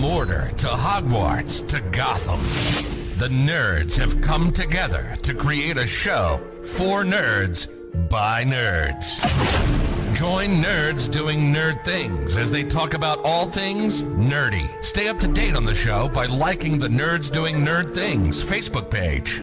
Mordor to Hogwarts to Gotham, the nerds have come together to create a show for nerds by nerds. Join nerds doing nerd things as they talk about all things nerdy. Stay up to date on the show by liking the Nerds Doing Nerd Things Facebook page.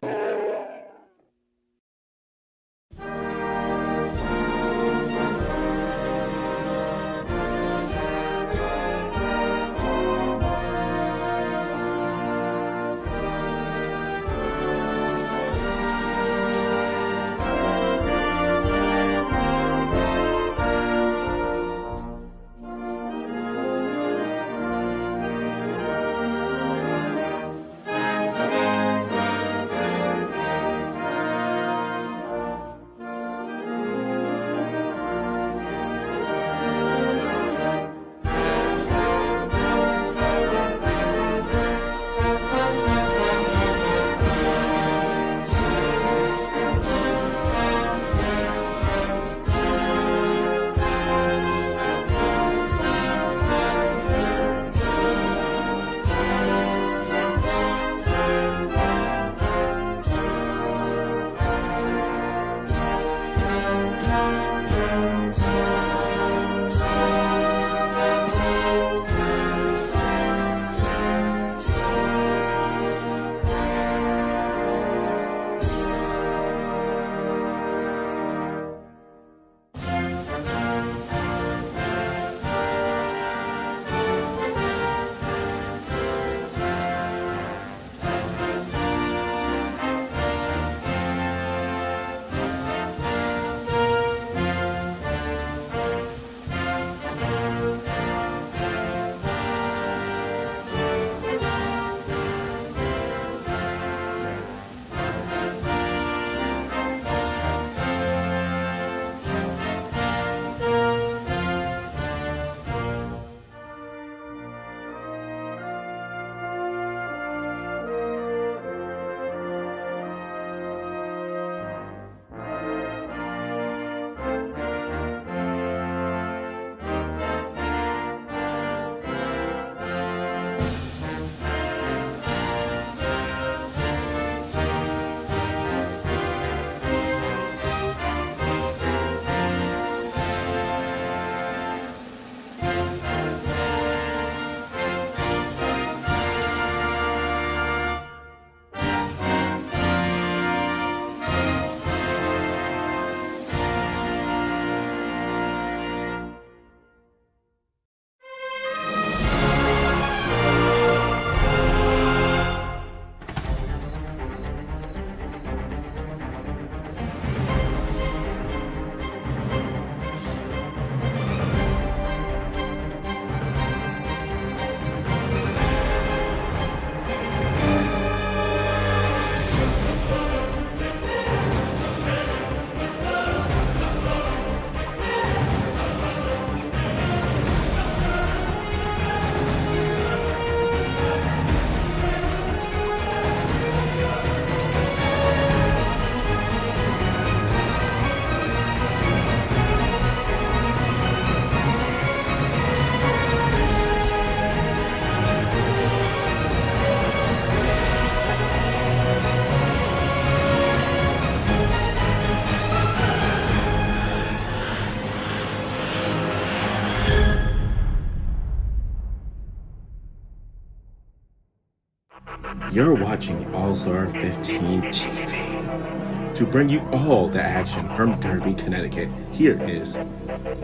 You're watching All-Star 15 TV. To bring you all the action from Derby, Connecticut, here is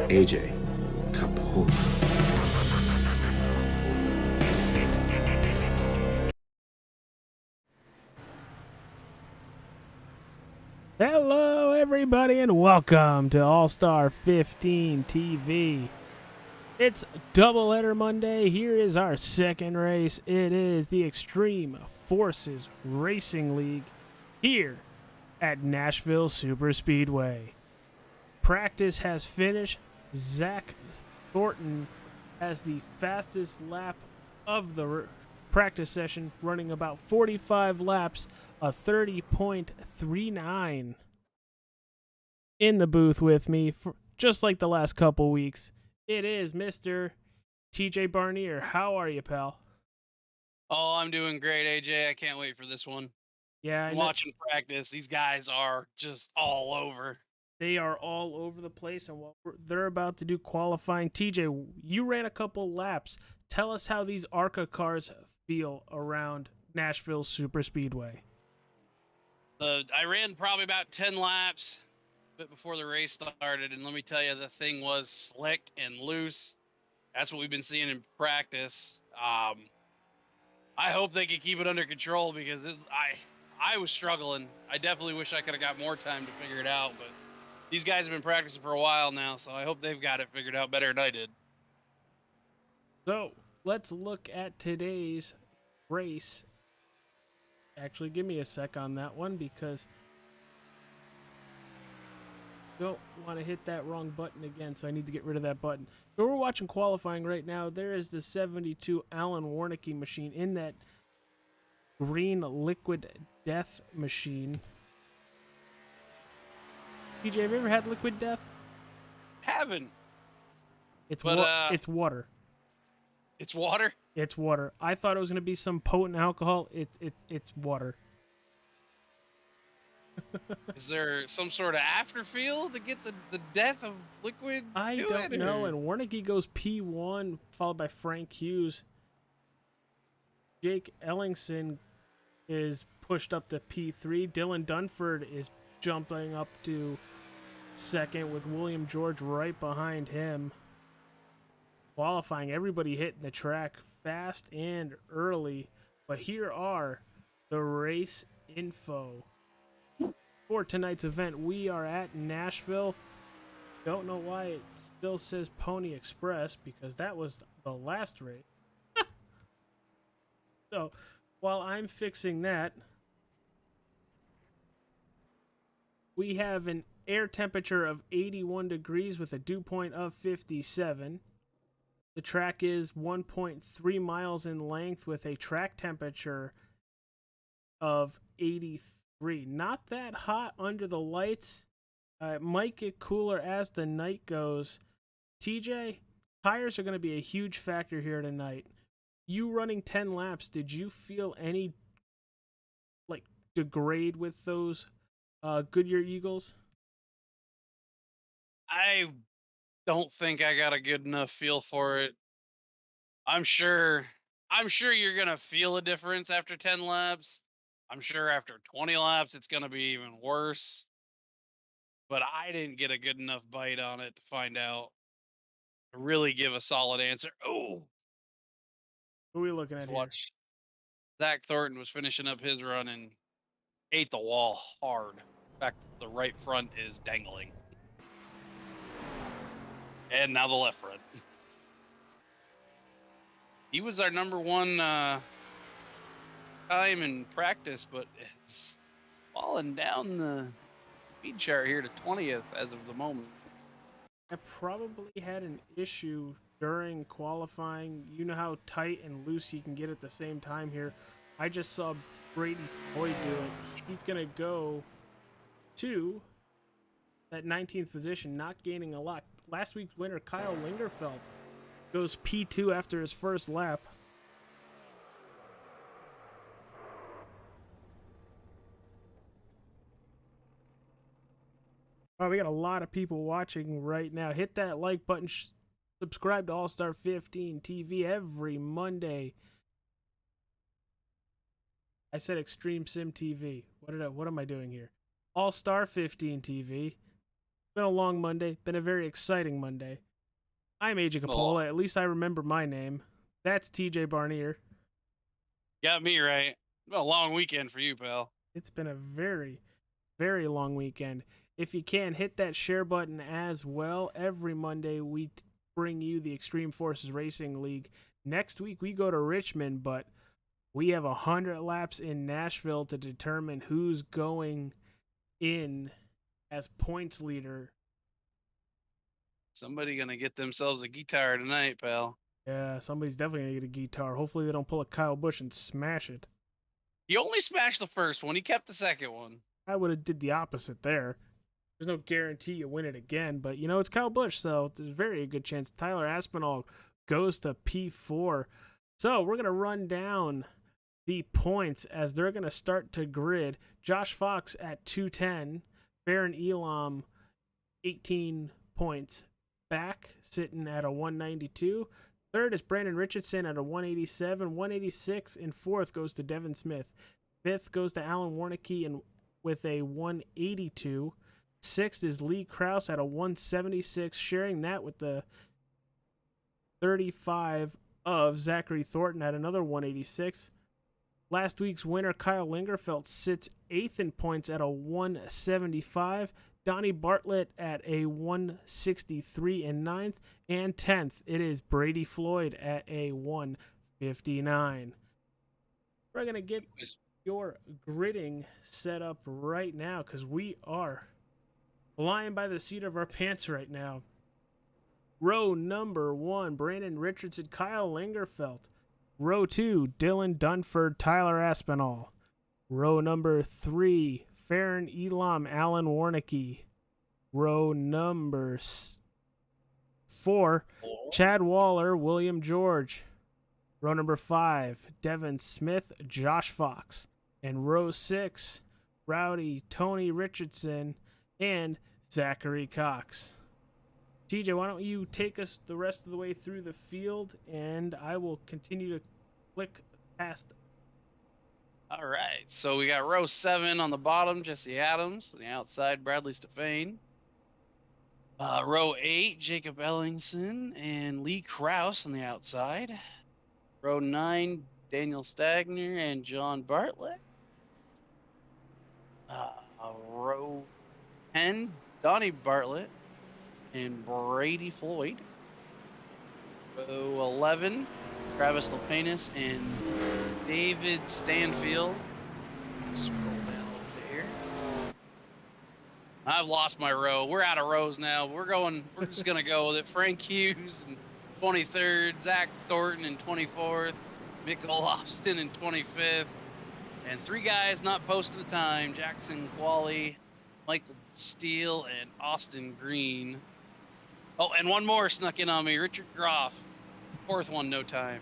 AJ Capola. Hello, everybody, and welcome to All-Star 15 TV. It's Doubleheader Monday. Here is our second race. It is the Extreme Forces Racing League here at Nashville Superspeedway. Practice has finished. Zach Thornton has the fastest lap of the practice session, running about 45 laps, a 30.39. In the booth with me, just like the last couple weeks, it is Mr. TJ Barnier. How are you, pal? I'm doing great, AJ. I can't wait for this one. Yeah, I know Watching practice, these guys are just all over. they are all over the place, and they're about to do qualifying. TJ, you ran a couple laps. Tell us how these ARCA cars feel around Nashville Superspeedway. I ran probably about 10 laps a bit before the race started, and let me tell you, the thing was slick and loose. That's what we've been seeing in practice. I hope they can keep it under control because I was struggling. I definitely wish I could have got more time to figure it out, but these guys have been practicing for a while now, so I hope they've got it figured out better than I did. So let's look at today's race. Actually, give me a sec on that one because I don't want to hit that wrong button again, so I need to get rid of that button. So we're watching qualifying right now. There is the 72 Alan Warnicki machine in that green liquid death machine. PJ, have you ever had liquid death? Haven't. It's But, it's water. It's water? It's water. I thought it was gonna be some potent alcohol. It's water. Is there some sort of after feel to get the death of liquid? I don't know. And Warnicki goes P1, followed by Frank Hughes. Jake Ellingson is pushed up to P3. Dylan Dunford is jumping up to second with William George right behind him. Qualifying, everybody hitting the track fast and early. But here are the race info. For tonight's event, we are at Nashville. Don't know why it still says Pony Express because that was the last race. So, while I'm fixing that, we have an air temperature of 81 degrees with a dew point of 57. The track is 1.3 miles in length with a track temperature of 83. Not that hot under the lights. It might get cooler as the night goes. TJ, tires are going to be a huge factor here tonight. You running 10 laps, did you feel any degrade with those Goodyear Eagles? I don't think I got a good enough feel for it. I'm sure you're gonna feel a difference after 10 laps. I'm sure after 20 laps it's gonna be even worse. But I didn't get a good enough bite on it to find out, to really give a solid answer. Oh, Who are we looking at here? watch. Zach Thornton was finishing up his run and ate the wall hard. In fact, the right front is dangling. And now the left front. He was our number one time in practice, but it's falling down the speed chart here to 20th as of the moment. I probably had an issue during qualifying. You know how tight and loose you can get at the same time here. I just saw Brady Floyd do it. He's going to go to that 19th position, not gaining a lot. Last week's winner, Kyle Lingerfeld, goes P2 after his first lap. Oh, we got a lot of people watching right now. Hit that like button. Subscribe to All Star 15 TV every Monday. I said Extreme Sim TV. What am I doing here? All Star 15 TV. Been a long Monday. Been a very exciting Monday. I'm AJ Capola. At least I remember my name. That's TJ Barnier. Got me right. Been a long weekend for you, pal. It's been a very, very long weekend. If you can, hit that share button as well. Every Monday, we bring you the Extreme Forces Racing League. Next week, we go to Richmond, but we have 100 laps in Nashville to determine who's going in as points leader. Somebody gonna get themselves a guitar tonight, pal. Yeah, somebody's definitely going to get a guitar. Hopefully, they don't pull a Kyle Busch and smash it. He only smashed the first one. He kept the second one. I would have did the opposite there. There's no guarantee you win it again, but you know it's Kyle Busch, so there's very good chance. Tyler Aspinall goes to P4. So we're gonna run down the points as they're going to start to grid. Josh Fox at 210. Baron Elam, 18 points back, sitting at a 192. Third is Brandon Richardson at a 187. 186 in fourth goes to Devin Smith. Fifth goes to Alan Warnicki and with a 182. Sixth is Lee Krause at a 176, sharing that with the 35 of Zachary Thornton at another 186. Last week's winner, Kyle Lingerfeld, sits 8th in points at a 175. Donnie Bartlett at a 163 in 9th. And 10th, it is Brady Floyd at a 159. We're going to get your gridding set up right now because we are flying by the seat of our pants right now. Row number 1, Brandon Richardson, Kyle Lingerfeld. Row 2, Dylan Dunford, Tyler Aspinall. Row number 3, Farron Elam, Alan Warnicki. Row number 4, Chad Waller, William George. Row number 5, Devin Smith, Josh Fox. And row 6, Rowdy, Tony Richardson, and Zachary Cox. TJ, why don't you take us the rest of the way through the field, and I will continue to click past. All right, so we got row 7 on the bottom, Jesse Adams. On the outside, Bradley Stefane. Row 8, Jacob Ellingson and Lee Krause on the outside. Row 9, Daniel Stagner and John Bartlett. Row 10, Donnie Bartlett and Brady Floyd. Row 11, Travis Lepanis and David Stanfield. Scroll down over here. I've lost my row. We're out of rows now. We're just gonna go with it. Frank Hughes in 23rd, Zach Thornton in 24th, Mick Olofsson in 25th, and 3 guys not posted the time: Jackson Qualley, Michael Steele, and Austin Green. Oh, and one more snuck in on me, Richard Groff. 4th one, no time.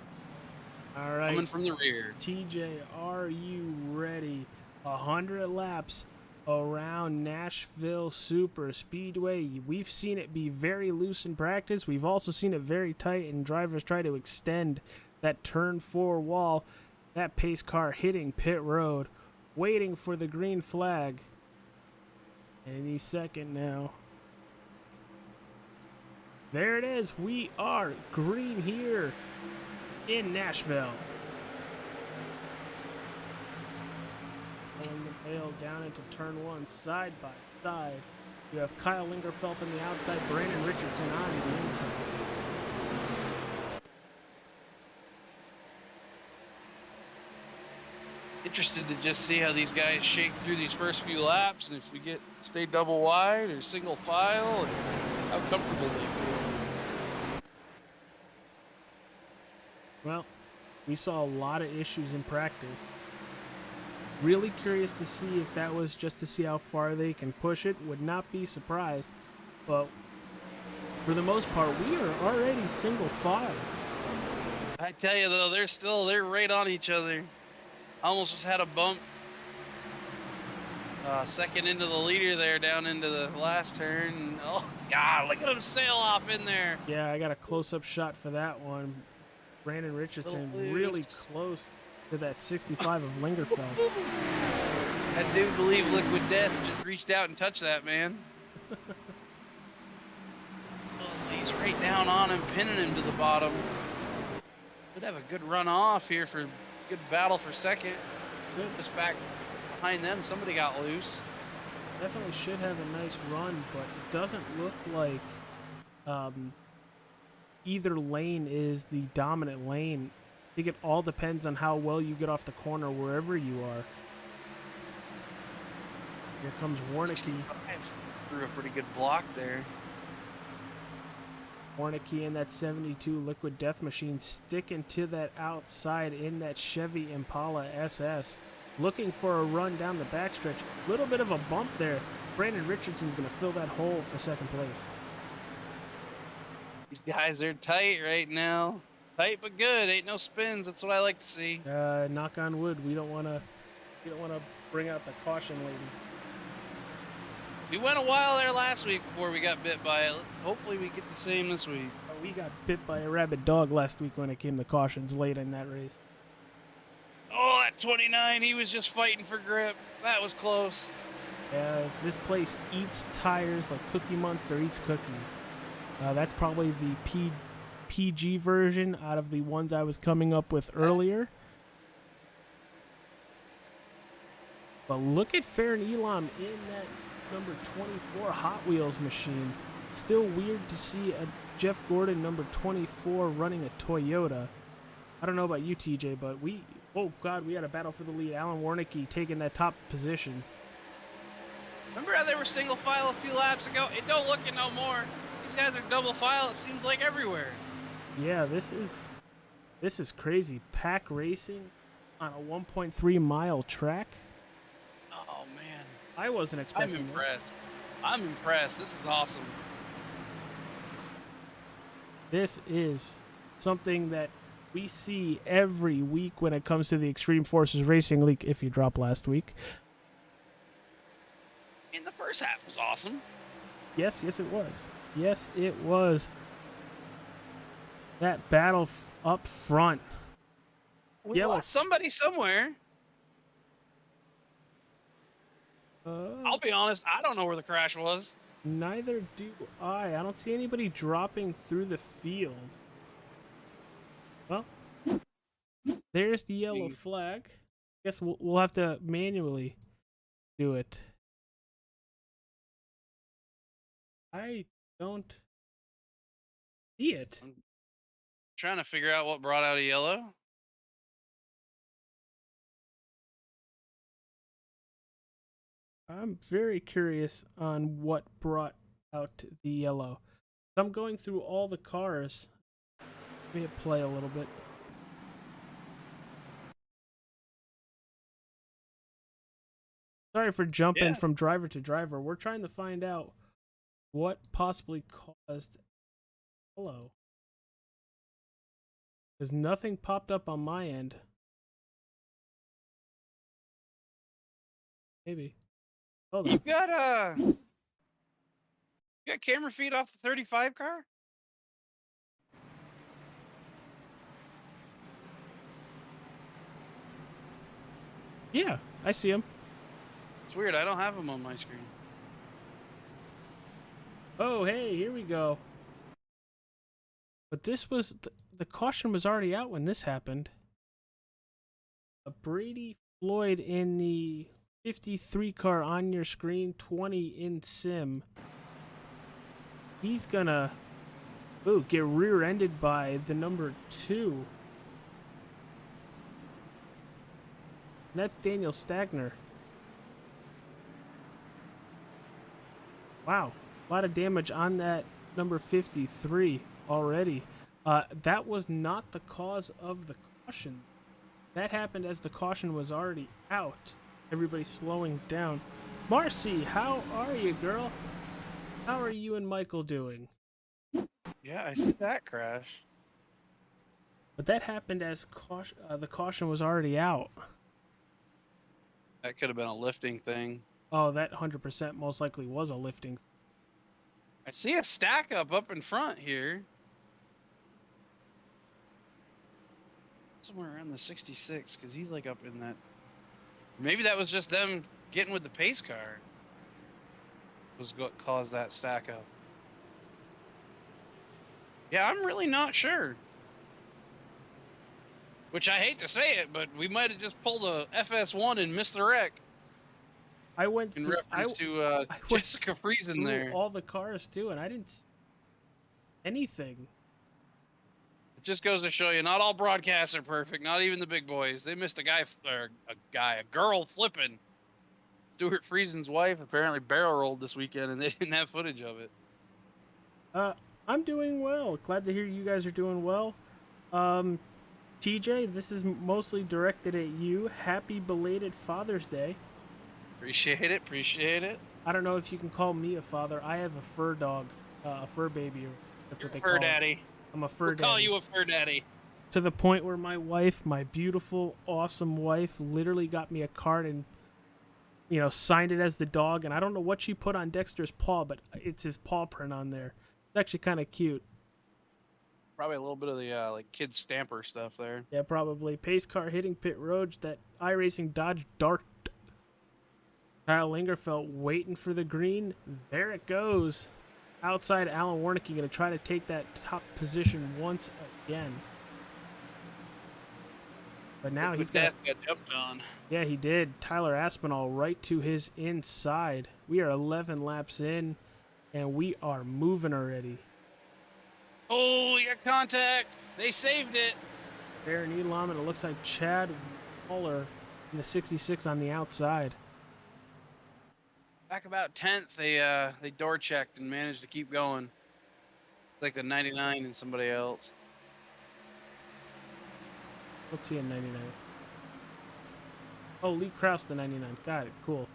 All right. Coming from the rear. TJ, are you ready? 100 laps around Nashville Superspeedway. We've seen it be very loose in practice. We've also seen it very tight, and drivers try to extend that turn 4 wall. That pace car hitting pit road, waiting for the green flag. Any second now. There it is. We are green here in Nashville. Pulling the bail down into turn 1 side by side. You have Kyle Lingerfeld on the outside, Brandon Richardson on the inside. Interested to just see how these guys shake through these first few laps, and if we stay double wide or single file, and how comfortable they feel. Well, we saw a lot of issues in practice. Really curious to see if that was just to see how far they can push it. Would not be surprised. But for the most part, we are already single file. I tell you though, they're right on each other. Almost just had a bump. Second into the leader there, down into the last turn. Oh God, look at him sail off in there. Yeah, I got a close-up shot for that one. Brandon Richardson really close to that 65 of Lingerfeld. I do believe Liquid Death just reached out and touched that man. He's right down on him, pinning him to the bottom. Could have a good run off here for good battle for second. Just back behind them, somebody got loose. Definitely should have a nice run, but it doesn't look like either lane is the dominant lane. I think it all depends on how well you get off the corner wherever you are. Here comes Warnicki. Threw a pretty good block there. Warnicki in that 72 Liquid Death Machine sticking to that outside in that Chevy Impala SS. Looking for a run down the backstretch. Little bit of a bump there. Brandon Richardson's going to fill that hole for second place. These guys are tight right now. Tight but good. Ain't no spins. That's what I like to see. Knock on wood. We don't want to bring out the caution lady. We went a while there last week before we got bit by it. Hopefully we get the same this week. We got bit by a rabid dog last week when it came to cautions late in that race. Oh, at 29, he was just fighting for grip. That was close. This place eats tires like Cookie Monster eats cookies. That's probably the PG version out of the ones I was coming up with earlier. But look at Farron Elam in that number 24 Hot Wheels machine. Still weird to see a Jeff Gordon number 24 running a Toyota. I don't know about you, TJ, but oh God, we had a battle for the lead. Alan Warnicki taking that top position. Remember how they were single file a few laps ago? It don't look it no more. These guys are double file, it seems like everywhere. Yeah, this is crazy. Pack racing on a 1.3 mile track. Oh man. I wasn't expecting I'm impressed. I'm impressed. This is awesome. This is something that we see every week when it comes to the Extreme Forces Racing League, if you dropped last week. And the first half was awesome. Yes, it was. Yes, it was. That battle up front. We lost somebody somewhere. I'll be honest, I don't know where the crash was. Neither do I. I don't see anybody dropping through the field. Well, there's the yellow flag. Guess we'll have to manually do it. I don't see it. I'm trying to figure out what brought out a yellow. I'm very curious on what brought out the yellow. I'm going through all the cars. Let me play a little bit. Sorry for jumping from driver to driver. We're trying to find out what possibly caused yellow. Because nothing popped up on my end. Maybe. Hold on. You got camera feed off the 35 car? Yeah, I see him. It's weird. I don't have them on my screen. Oh, hey, here we go. But this was the caution was already out when this happened. Brady Floyd in the 53 car on your screen, 20 in sim. He's gonna get rear-ended by the number 2. That's Daniel Stagner. Wow, a lot of damage on that number 53 already. That was not the cause of the caution. That happened as the caution was already out. Everybody's slowing down. Marcy, how are you, girl? How are you and Michael doing? Yeah, I see that crash. But that happened as the caution was already out. That could have been a lifting thing. Oh, that 100% most likely was a lifting. I see a stack up in front here. Somewhere around the 66, because he's like up in that. Maybe that was just them getting with the pace car. Was what caused that stack up. Yeah, I'm really not sure. Which I hate to say it, but we might have just pulled a FS1 and missed the wreck. I went in through, reference to Jessica Friesen there. All the cars too, and I didn't see anything. It just goes to show you, not all broadcasts are perfect. Not even the big boys. They missed a girl flipping. Stuart Friesen's wife apparently barrel rolled this weekend, and they didn't have footage of it. I'm doing well. Glad to hear you guys are doing well. TJ, this is mostly directed at you. Happy belated Father's Day. Appreciate it. I don't know if you can call me a father. I have a fur dog, a fur baby. That's what they call fur it. daddy. I'm a fur daddy. Call you a fur daddy. To the point where my wife, my beautiful, awesome wife, literally got me a card and, signed it as the dog. And I don't know what she put on Dexter's paw, but it's his paw print on there. It's actually kind of cute. Probably a little bit of the like kid stamper stuff there. Yeah, probably. Pace car hitting pit road. That iRacing Dodge Dart. Kyle Lingerfeld waiting for the green. There it goes. Outside Alan Warnicki going to try to take that top position once again. But now he's got jumped on. Yeah, he did. Tyler Aspinall right to his inside. We are 11 laps in, and we are moving already. Oh, we got contact. They saved it. Aaron Elam, and it looks like Chad Waller in the 66 on the outside. Back about 10th, they door checked and managed to keep going. Like the 99 and somebody else. Let's see a 99. Oh, Lee Krause, the 99. Got it. Cool.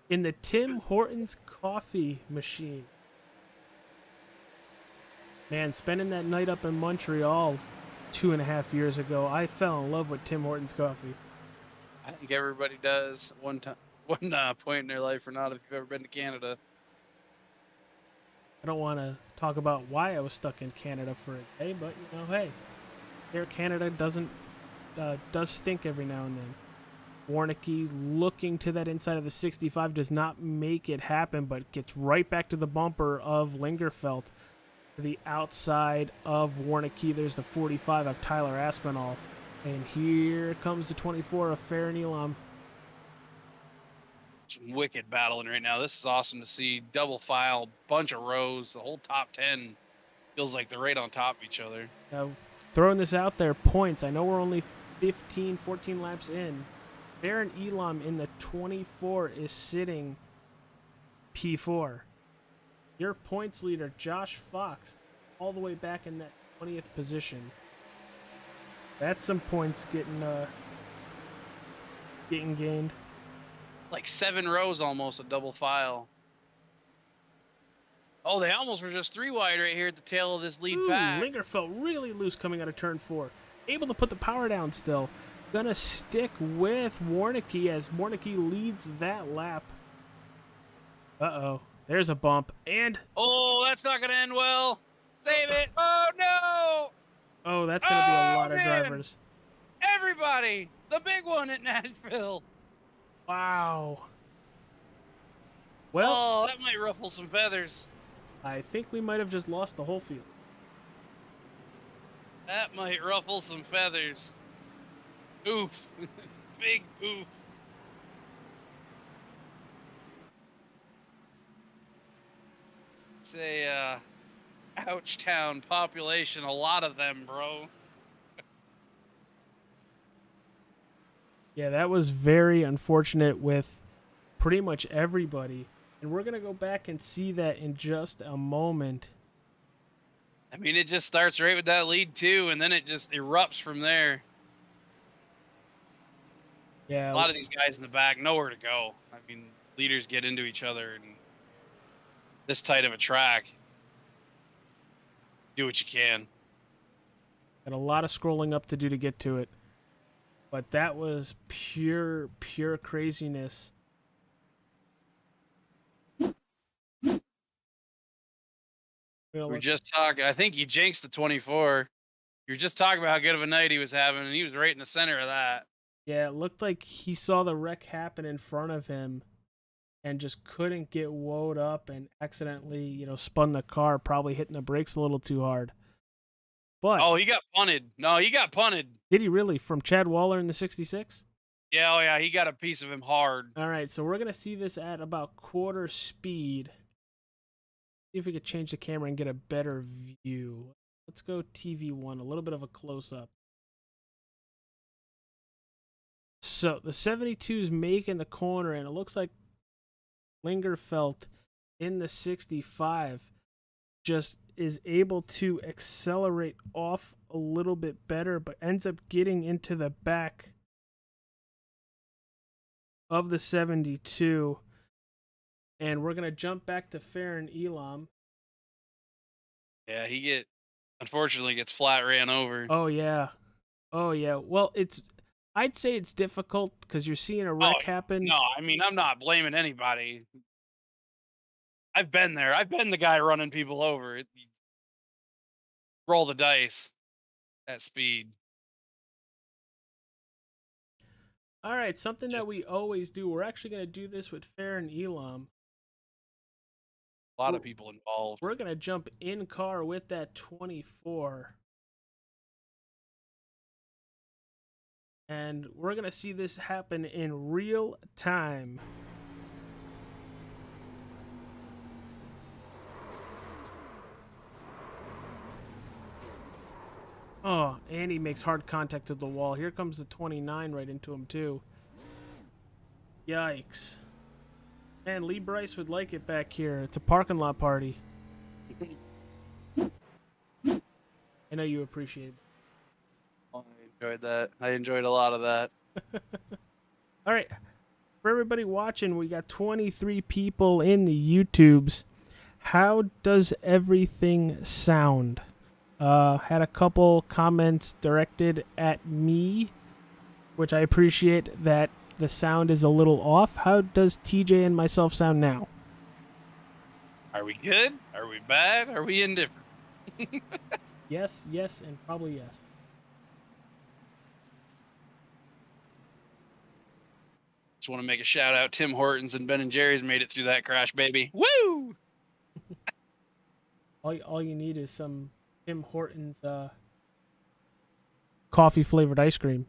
In the Tim Hortons coffee machine. Man, spending that night up in Montreal 2.5 years ago, I fell in love with Tim Hortons coffee. I think everybody does one point in their life or not if you've ever been to Canada. I don't want to talk about why I was stuck in Canada for a day, but hey, Air Canada does stink every now and then. Warnicki looking to that inside of the 65 does not make it happen, but gets right back to the bumper of Lingerfeld. To the outside of Warnicki, there's the 45 of Tyler Aspinall, and here comes the 24 of Farron Elam. Some wicked battling right now. This is awesome to see. Double file, bunch of rows. The whole top 10 feels like they're right on top of each other. Now, throwing this out there, points. I know we're only 14 laps in. Farron Elam in the 24 is sitting P4. Your points leader, Josh Fox, all the way back in that 20th position. That's some points getting gained. Like 7 rows almost, a double file. Oh, they almost were just 3 wide right here at the tail of this lead pack. Lingerfeld really loose coming out of turn 4. Able to put the power down still. Gonna stick with Warnicki as Warnicki leads that lap. Uh-oh. There's a bump. And... oh, that's not gonna end well. Save it. Oh, no. Oh, that's gonna be a lot of drivers. Everybody. The big one at Nashville. Wow. Well, oh, that might ruffle some feathers. I think we might have just lost the whole field. That might ruffle some feathers. Oof. Big oof. It's a ouch town population, a lot of them, bro. Yeah, that was very unfortunate with pretty much everybody. And we're going to go back and see that in just a moment. I mean, it just starts right with that lead, too, and then it just erupts from there. Yeah. A lot of these guys in the back, nowhere to go. I mean, leaders get into each other, and this tight of a track, do what you can. Got a lot of scrolling up to do to get to it. But that was pure craziness. We're just talking. I think you jinxed the 24. You were just talking about how good of a night he was having, and he was right in the center of that. Yeah, it looked like he saw the wreck happen in front of him and just couldn't get woed up and accidentally, spun the car, probably hitting the brakes a little too hard. But oh, he got punted. No, he got punted. Did he really? From Chad Waller in the 66? Yeah, oh yeah, he got a piece of him hard. All right, so we're going to see this at about quarter speed. See if we could change the camera and get a better view. Let's go TV1, a little bit of a close-up. So the 72's making the corner, and it looks like Lingerfeld in the 65 just is able to accelerate off a little bit better, but ends up getting into the back of the 72. And we're going to jump back to Farron Elam. Yeah, he unfortunately gets flat ran over. Oh yeah. Oh yeah. Well, I'd say it's difficult because you're seeing a wreck happen. No, I mean, I'm not blaming anybody. I've been there. I've been the guy running people over. You roll the dice at speed. All right, something that we Just always do. We're actually going to do this with Fair and Elam. a lot of people involved. We're going to jump in car with that 24. And we're going to see this happen in real time. Oh, and he makes hard contact with the wall. Here comes the 29 right into him, too. Yikes. Man, Lee Bryce would like it back here. It's a parking lot party. I know you appreciate it. I enjoyed that. I enjoyed a lot of that. All right. For everybody watching, we got 23 people in the YouTubes. How does everything sound? Had a couple comments directed at me, which I appreciate that the sound is a little off. How does TJ and myself sound now? Are we good? Are we bad? Are we indifferent? Yes, yes, and probably yes. Just want to make a shout out. Tim Hortons and Ben and Jerry's made it through that crash, baby. Woo! All you need is some Tim Hortons coffee flavored ice cream.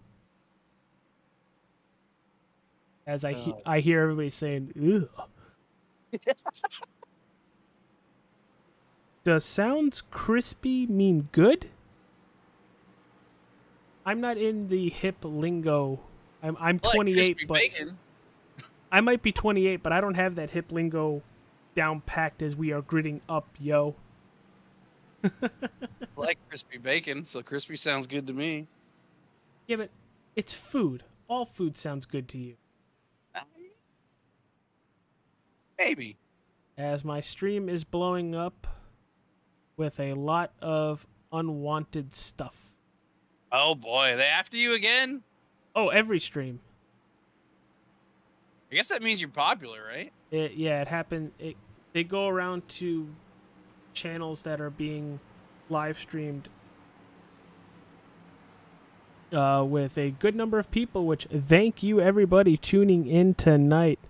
As I hear everybody saying, "Ugh." Does sounds crispy mean good? I'm not in the hip lingo. I'm 28, but bacon. I might be 28, but I don't have that hip lingo down packed as we are gritting up, yo. I like crispy bacon, so crispy sounds good to me. Yeah, but it's food. All food sounds good to you. Maybe. As my stream is blowing up with a lot of unwanted stuff. Oh boy, they after you again? Oh, every stream. I guess that means you're popular, right? It happened. They go around to channels that are being live streamed with a good number of people, which thank you everybody tuning in tonight.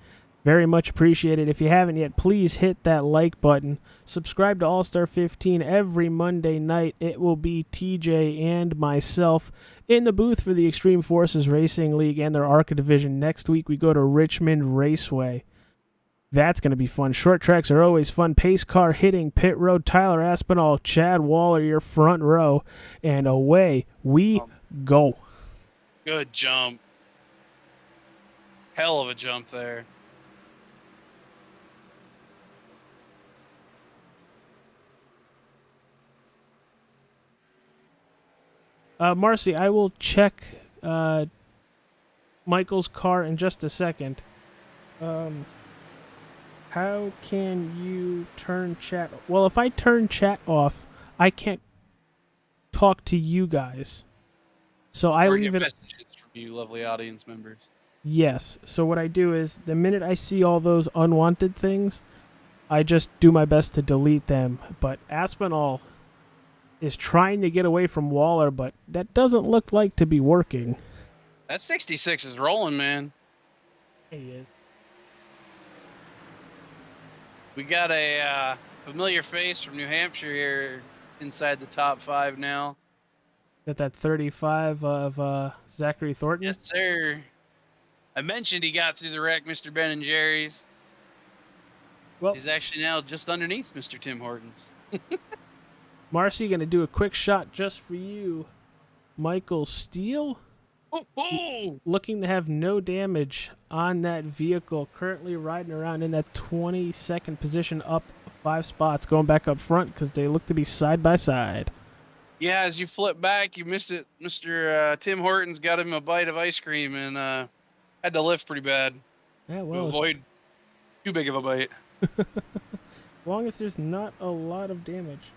Very much appreciated. If you haven't yet, please hit that like button. Subscribe to All Star 15 every Monday night. It will be TJ and myself in the booth for the Extreme Forces Racing League and their ARCA division. Next week, we go to Richmond Raceway. That's going to be fun. Short tracks are always fun. Pace car hitting, pit road, Tyler Aspinall, Chad Waller, your front row. And away we go. Good jump. Hell of a jump there. Marcy, I will check Michael's car in just a second. How can you turn chat? Well, if I turn chat off, I can't talk to you guys. So I leave it. Messages from you, lovely audience members. Yes. So what I do is the minute I see all those unwanted things, I just do my best to delete them. But Aspinall is trying to get away from Waller, but that doesn't look like to be working. That 66 is rolling, man. He is. We got a familiar face from New Hampshire here inside the top 5 now. Got that 35 of Zachary Thornton? Yes, sir. I mentioned he got through the wreck, Mr. Ben and Jerry's. Well, he's actually now just underneath Mr. Tim Hortons. Marcy, going to do a quick shot just for you. Michael Steele. Oh. Looking to have no damage on that vehicle. Currently riding around in that 22nd position, up 5 spots. Going back up front because they look to be side by side. Yeah, as you flip back, you missed it. Mr. Tim Hortons got him a bite of ice cream and had to lift pretty bad. Yeah, well, to avoid too big of a bite. as long as there's not a lot of damage.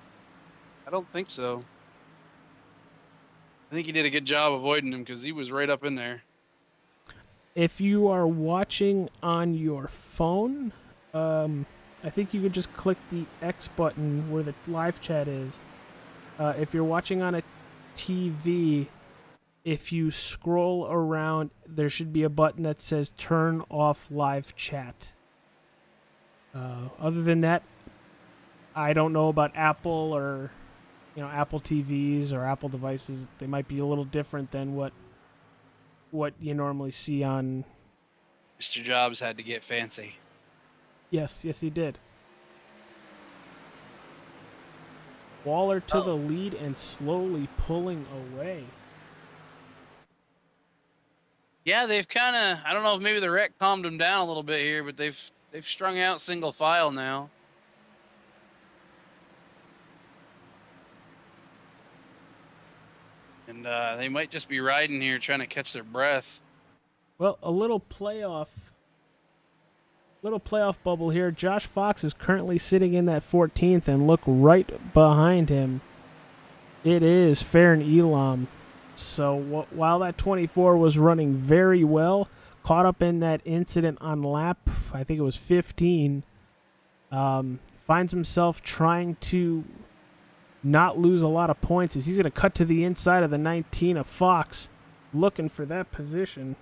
I don't think so. I think he did a good job avoiding him because he was right up in there. If you are watching on your phone, I think you could just click the X button where the live chat is. If you're watching on a TV, if you scroll around, there should be a button that says turn off live chat. Other than that, I don't know about Apple or Apple TVs or Apple devices. They might be a little different than what you normally see on. Mr. Jobs had to get fancy. Yes, he did. Waller to the lead and slowly pulling away. Yeah, they've kind of, I don't know if maybe the wreck calmed them down a little bit here, but they've strung out single file now. And they might just be riding here trying to catch their breath. Well, a little playoff bubble here. Josh Fox is currently sitting in that 14th, and look right behind him. It is Farron Elam. So while that 24 was running very well, caught up in that incident on lap, I think it was 15, finds himself trying to not lose a lot of points as he's going to cut to the inside of the 19 of Fox, looking for that position.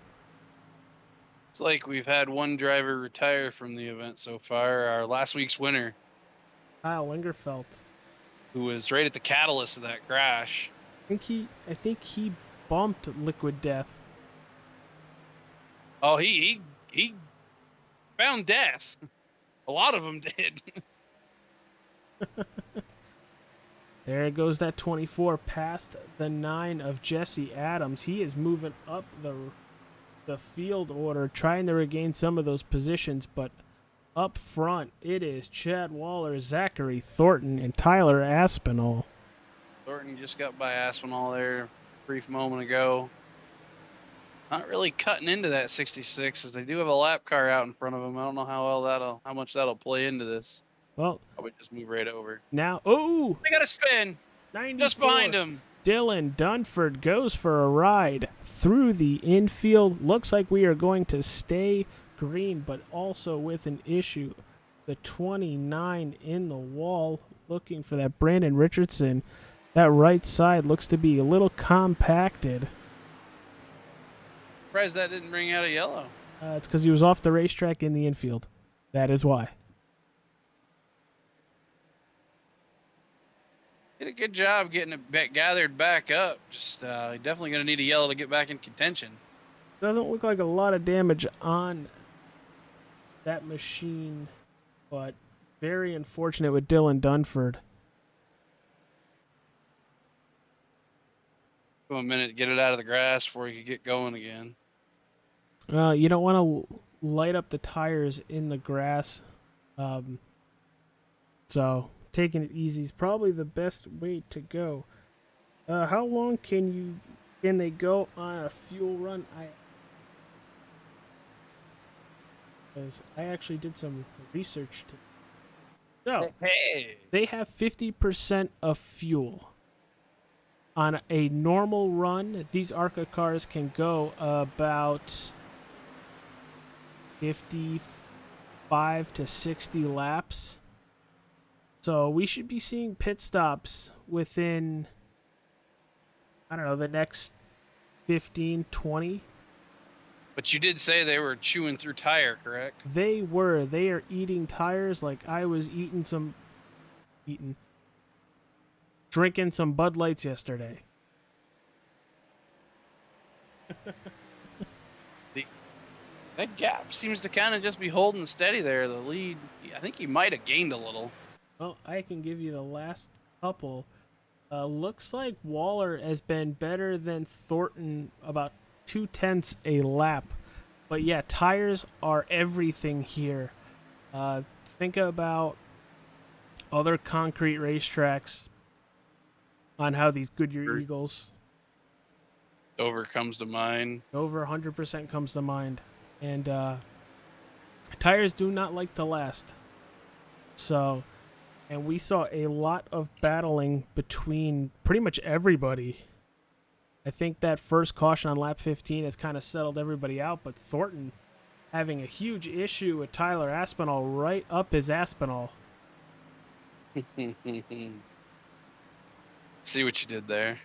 It's like we've had one driver retire from the event so far. Our last week's winner, Kyle Lingerfeld, who was right at the catalyst of that crash. I think he bumped Liquid Death. Oh, he found death. A lot of them did. There goes that 24 past the 9 of Jesse Adams. He is moving up the field order, trying to regain some of those positions, but up front it is Chad Waller, Zachary Thornton, and Tyler Aspinall. Thornton just got by Aspinall there a brief moment ago. Not really cutting into that 66 as they do have a lap car out in front of them. I don't know how much that'll play into this. Well, probably just move right over. Now, they got a spin. 94. Just behind him. Dylan Dunford goes for a ride through the infield. Looks like we are going to stay green, but also with an issue. The 29 in the wall, looking for that Brandon Richardson. That right side looks to be a little compacted. Surprised that didn't bring out a yellow. It's because he was off the racetrack in the infield. That is why. Did a good job getting it gathered back up. Just definitely going to need a yellow to get back in contention. Doesn't look like a lot of damage on that machine, but very unfortunate with Dylan Dunford. Give him a minute to get it out of the grass before he could get going again. You don't want to light up the tires in the grass. So taking it easy is probably the best way to go. How long can they go on a fuel run? Because I actually did some research So they have 50% of fuel. On a normal run, these ARCA cars can go about 55 to 60 laps. So we should be seeing pit stops within, I don't know, the next 15, 20. But you did say they were chewing through tire, correct? They were. They are eating tires like I was drinking some Bud Lights yesterday. That gap seems to kind of just be holding steady there. The lead, I think he might have gained a little. Well, I can give you the last couple. Looks like Waller has been better than Thornton about 0.2 a lap. But yeah, tires are everything here. Think about other concrete racetracks on how these Goodyear Eagles. Dover comes to mind. Dover 100% comes to mind. And tires do not like to last. So And we saw a lot of battling between pretty much everybody. I think that first caution on lap 15 has kind of settled everybody out, but Thornton having a huge issue with Tyler Aspinall right up his Aspinall. See what you did there.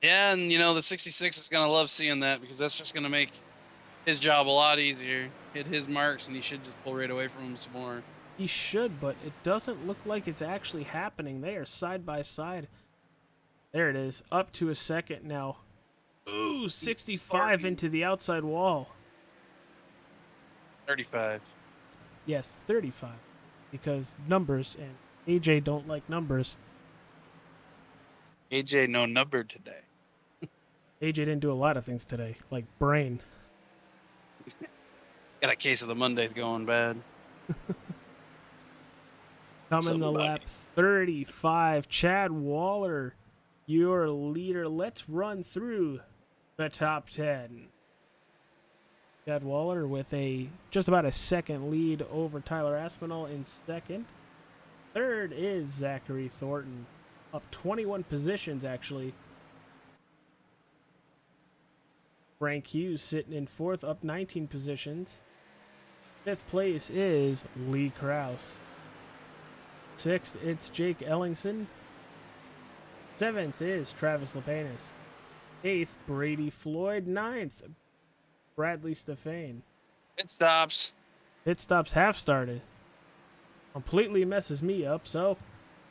Yeah, and you know, the 66 is going to love seeing that because that's just going to make his job a lot easier. Hit his marks, and he should just pull right away from him some more. He should, but it doesn't look like it's actually happening. They are side by side. There it is, up to a second now. Ooh, 65 into the outside wall. 35. Yes, 35. Because numbers, and AJ don't like numbers. AJ no number today. AJ didn't do a lot of things today, like brain. Got a case of the Mondays going bad. Coming to lap 35, Chad Waller, your leader. Let's run through the top 10. Chad Waller with just about a second lead over Tyler Aspinall in second. Third is Zachary Thornton, up 21 positions actually. Frank Hughes sitting in fourth, up 19 positions. Fifth place is Lee Krause. Sixth, it's Jake Ellingson. Seventh is Travis Lepanis. Eighth, Brady Floyd. Ninth, Bradley Stefane. It stops. Pit stops have started. Completely messes me up, so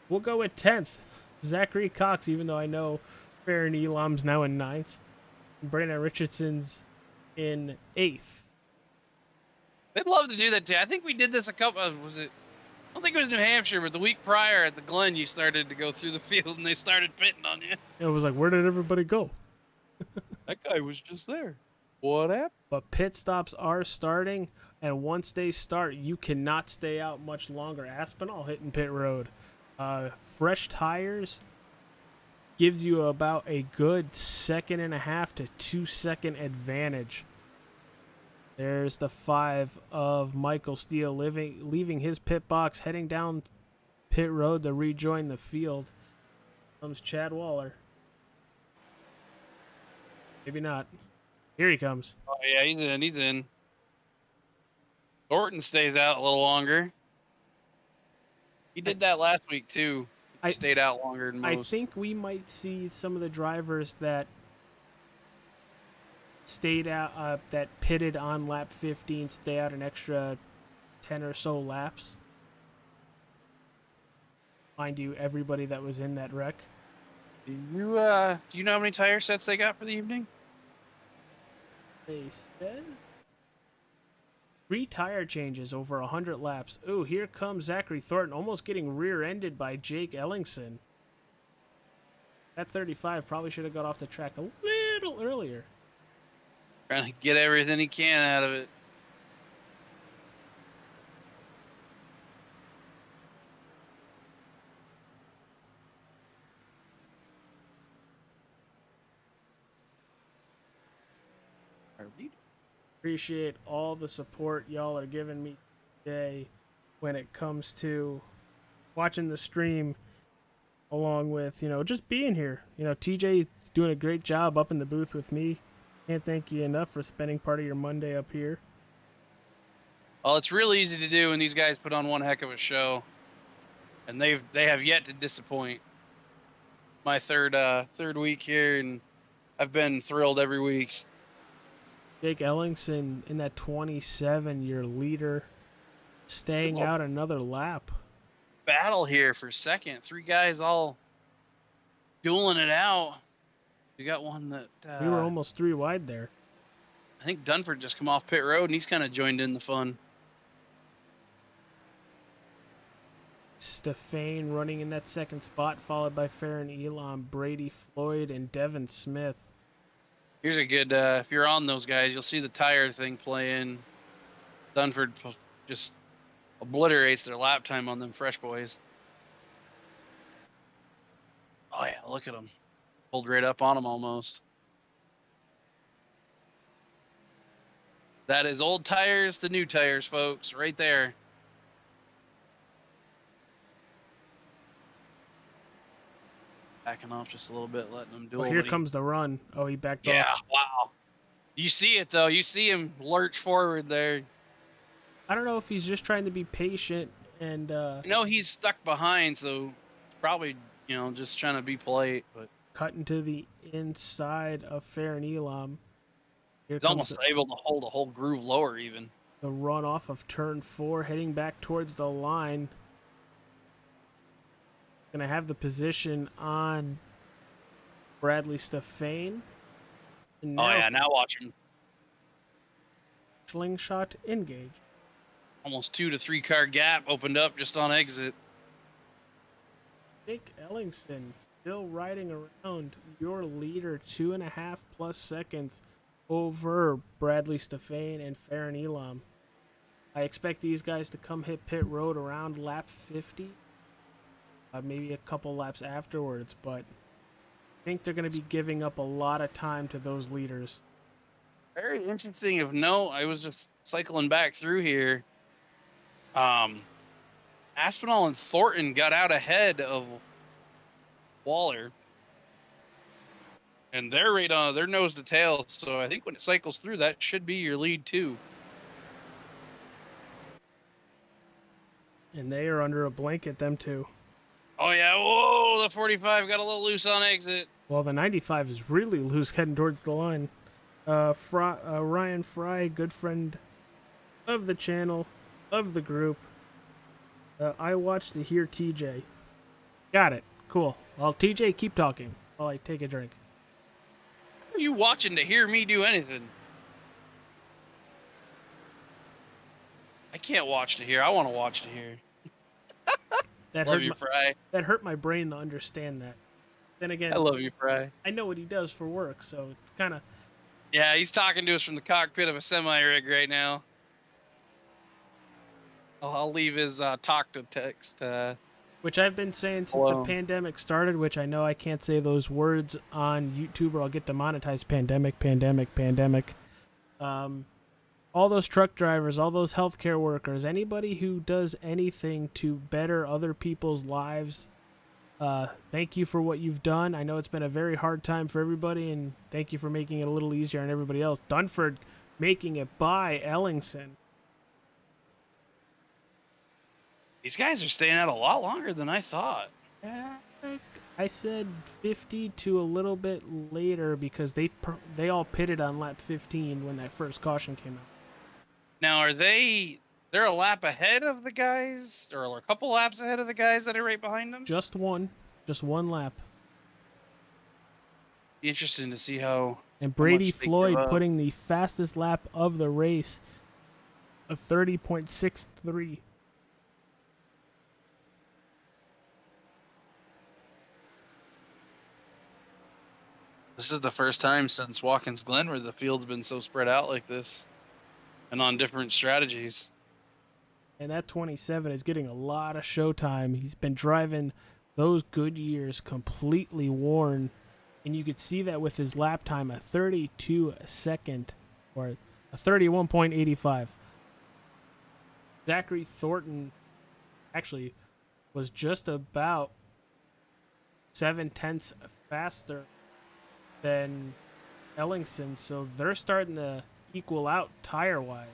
we'll go with 10th. Zachary Cox, even though I know Farron Elam's now in 9th. Brandon Richardson's in 8th. They'd love to do that too. I think we did this a couple. Was it? I don't think it was New Hampshire, but the week prior at the Glen, you started to go through the field and they started pitting on you. It was like, where did everybody go? That guy was just there. What happened? But pit stops are starting, and once they start, you cannot stay out much longer. Aspinall hitting pit road. Fresh tires gives you about a good 1.5 to 2 second advantage. There's the 5 of Michael Steele leaving his pit box, heading down pit road to rejoin the field. Comes Chad Waller. Maybe not. Here he comes. Oh yeah, he's in. He's in. Thornton stays out a little longer. He did that last week too. He stayed out longer than most. I think we might see some of the drivers that stayed out, that pitted on lap 15, stay out an extra 10 or so laps. Mind you, everybody that was in that wreck. Do you know how many tire sets they got for the evening? They says 3 tire changes over 100 laps. Ooh, here comes Zachary Thornton, almost getting rear-ended by Jake Ellingson. That 35 probably should have got off the track a little earlier. Trying to get everything he can out of it. Appreciate all the support y'all are giving me today when it comes to watching the stream, along with, just being here. TJ doing a great job up in the booth with me. Can't thank you enough for spending part of your Monday up here. Well, it's real easy to do, and these guys put on one heck of a show, and they have yet to disappoint. My third week here, and I've been thrilled every week. Jake Ellingson in that 27, your leader, staying out another lap. Battle here for second. 3 guys all dueling it out. We got one that... we were almost 3 wide there. I think Dunford just come off pit road, and he's kind of joined in the fun. Stefane running in that second spot, followed by Farron Elam, Brady Floyd, and Devin Smith. Here's a good, if you're on those guys, you'll see the tire thing playing. Dunford just obliterates their lap time on them fresh boys. Oh, yeah, look at them. Pulled right up on them almost. That is old tires to new tires, folks, right there. backing off just a little bit, letting him do Well, it. here comes the run. Oh, he backed Yeah, off. wow. You see it, though. You see him lurch forward there. I don't know if he's just trying to be patient and He's stuck behind, so probably, just trying to be polite. But cut into the inside of Fair and Elam. Here he's comes almost able to hold a whole groove lower, even. the run off of turn 4, heading back towards the line. Gonna have the position on Bradley Stefane. And Oh, yeah, now watch him. Slingshot engage. Almost 2 to 3 car gap opened up just on exit. Jake Ellingson still riding around your leader, 2.5+ seconds over Bradley Stefane and Farron Elam. I expect these guys to come hit pit road around lap 50, maybe a couple laps afterwards, but I think they're going to be giving up a lot of time to those leaders. Very interesting of note. I was just cycling back through here. Aspinall and Thornton got out ahead of Waller. And they're right on their nose to tail. So I think when it cycles through, that should be your lead too. And they are under a blanket, them two. Oh, yeah. Whoa, the 45 got a little loose on exit. Well, the 95 is really loose heading towards the line. Ryan Fry, good friend of the channel, of the group. I watched to hear TJ. Got it. Cool. Well, TJ, keep talking while I take a drink. Are you watching to hear me do anything? I can't watch to hear. I want to watch to hear. Love you, Fry. That hurt my brain to understand that. Then again, I love you, Fry. I know what he does for work, so it's kind of... Yeah, he's talking to us from the cockpit of a semi-rig right now. I'll leave his talk to text. Which I've been saying since the pandemic started, which I know I can't say those words on YouTube or I'll get demonetized. Pandemic. All those truck drivers, all those healthcare workers, anybody who does anything to better other people's lives, thank you for what you've done. I know it's been a very hard time for everybody, and thank you for making it a little easier on everybody else. Dunford making it by Ellingson. These guys are staying out a lot longer than I thought. I said 50 to a little bit later because they all pitted on lap 15 when that first caution came out. Now, they're a lap ahead of the guys, or a couple laps ahead of the guys that are right behind them? Just one lap. Be interesting to see how. And Brady Floyd putting the fastest lap of the race, a 30.63. This is the first time since Watkins Glen where the field's been so spread out like this and on different strategies. And that 27 is getting a lot of showtime. He's been driving those good years completely worn. And you could see that with his lap time, a 32 second or a 31.85. Zachary Thornton actually was just about 0.7 faster than Ellingson, so they're starting to equal out tire-wise.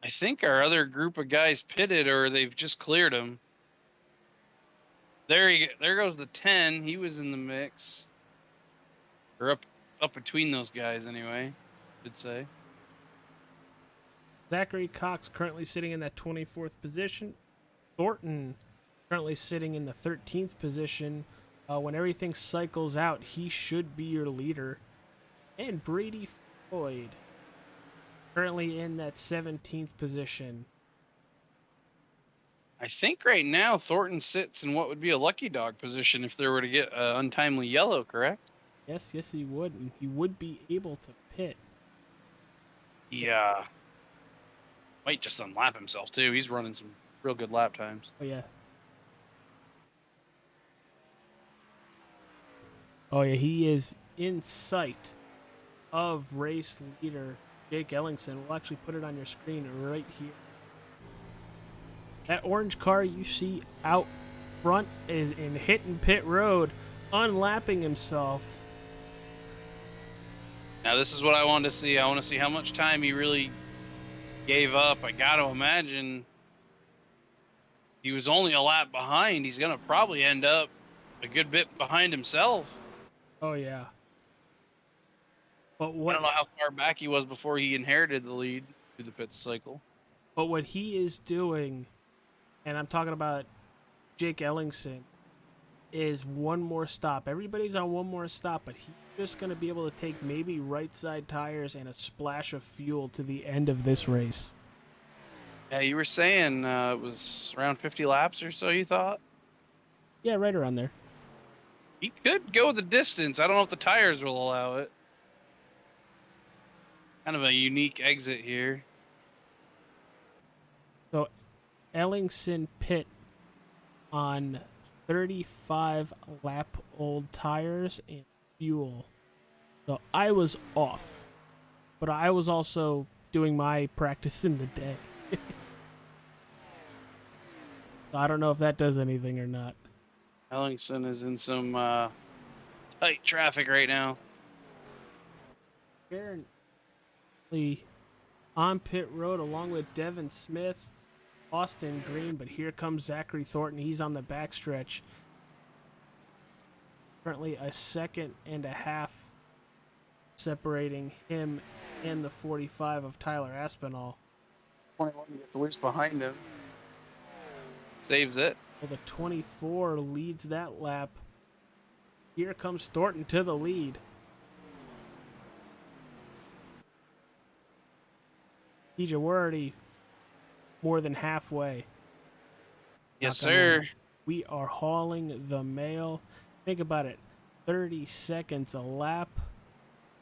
I think our other group of guys pitted, or they've just cleared them. There goes the 10. He was in the mix, or up between those guys anyway. I'd say. Zachary Cox currently sitting in that 24th position. Thornton currently sitting in the 13th position. When everything cycles out, he should be your leader. And Brady Floyd currently in that 17th position. I think right now Thornton sits in what would be a lucky dog position if there were to get untimely yellow, correct? Yes, he would. And he would be able to pit. Yeah. Might just unlap himself, too. He's running some real good lap times. Oh, yeah, he is in sight of race leader Jake Ellingson. We'll actually put it on your screen right here. That orange car you see out front is in hitting pit road, unlapping himself. Now this is what I wanted to see. I want to see how much time he really gave up. I got to imagine he was only a lap behind. He's going to probably end up a good bit behind himself. Oh, yeah. But I don't know how far back he was before he inherited the lead through the pit cycle. But what he is doing, and I'm talking about Jake Ellingson, is one more stop. Everybody's on one more stop, but he's just going to be able to take maybe right side tires and a splash of fuel to the end of this race. Yeah, you were saying it was around 50 laps or so, you thought? Yeah, right around there. He could go the distance. I don't know if the tires will allow it. Kind of a unique exit here. So Ellingson pit on 35 lap old tires and fuel. So I was off, but I was also doing my practice in the day. So I don't know if that does anything or not. Ellingson is in some tight traffic right now. Aaron Lee on pit road along with Devin Smith, Austin Green, but here comes Zachary Thornton. He's on the backstretch. Currently a second and a half separating him and the 45 of Tyler Aspinall. 21 gets loose behind him. Saves it. Well, the 24 leads that lap. Here comes Thornton to the lead. TJ, we're already more than halfway. Yes, sir. We are hauling the mail. Think about it. 30 seconds a lap.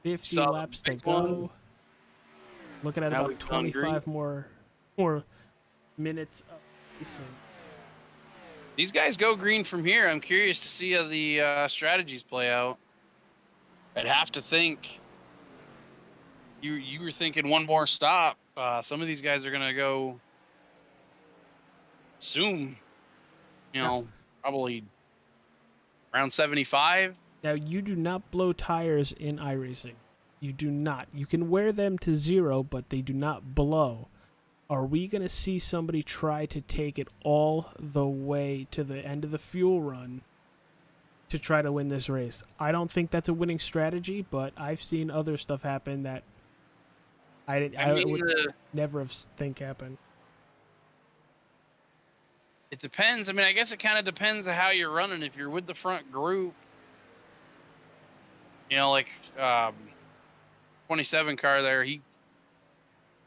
50 laps to go. Looking at about 25 more minutes of racing. These guys go green from here. I'm curious to see how the strategies play out. I'd have to think you were thinking one more stop. Some of these guys are gonna go soon. Probably around 75. Now, you do not blow tires in iRacing. You do not. You can wear them to 0, but they do not blow. Are we going to see somebody try to take it all the way to the end of the fuel run to try to win this race? I don't think that's a winning strategy, but I've seen other stuff happen that I would never have think happen. It depends. I mean, I guess it kind of depends on how you're running. If you're with the front group, like 27 car there,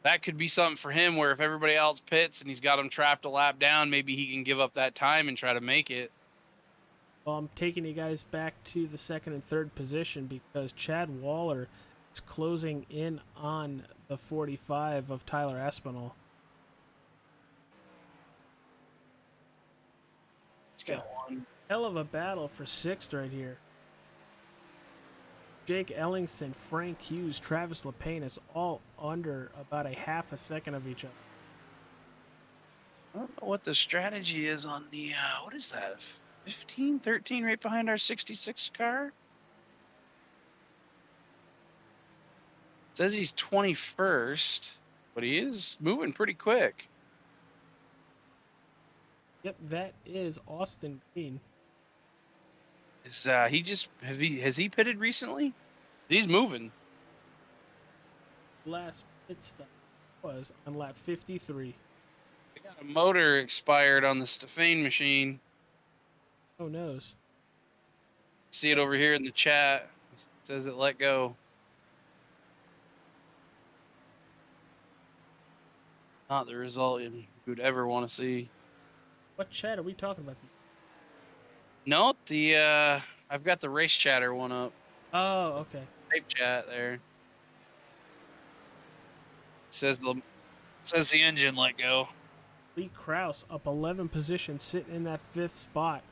that could be something for him where if everybody else pits and he's got him trapped a lap down, maybe he can give up that time and try to make it. Well, I'm taking you guys back to the second and third position because Chad Waller is closing in on the 45 of Tyler Aspinall. He's got one. Hell of a battle for sixth right here. Jake Ellingson, Frank Hughes, Travis LePayne is all under about a half a second of each other. I don't know what the strategy is on the, what is that, 15, 13 right behind our 66 car? It says he's 21st, but he is moving pretty quick. Yep, that is Austin Green. Is has he pitted recently? He's moving. Last pit stop was on lap 53. They got a motor expired on the Stefane machine. Who knows? See it over here in the chat. It says it let go. Not the result you would ever want to see. What chat are we talking about? No, I've got the race chatter one up. Oh, okay. Tape chat there. Says the engine let go. Lee Krause up 11 positions, sitting in that 5th spot.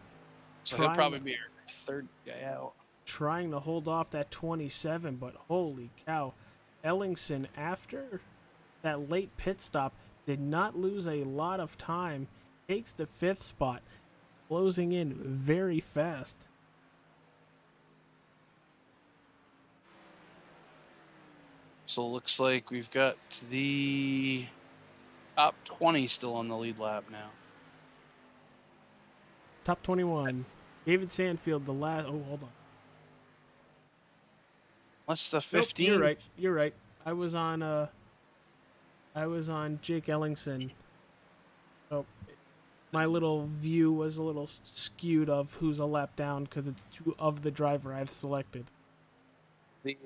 So he'll probably be our third guy out. Trying to hold off that 27, but holy cow. Ellingson, after that late pit stop, did not lose a lot of time. takes the 5th spot, closing in very fast. So it looks like we've got the top 20 still on the lead lap now. Top 21. David Sandfield, the last. Oh, hold on. What's the Nope, 15? you're right. You're right. I was on Jake Ellingson. Oh, my little view was a little skewed of who's a lap down because it's 2 of the driver I've selected. The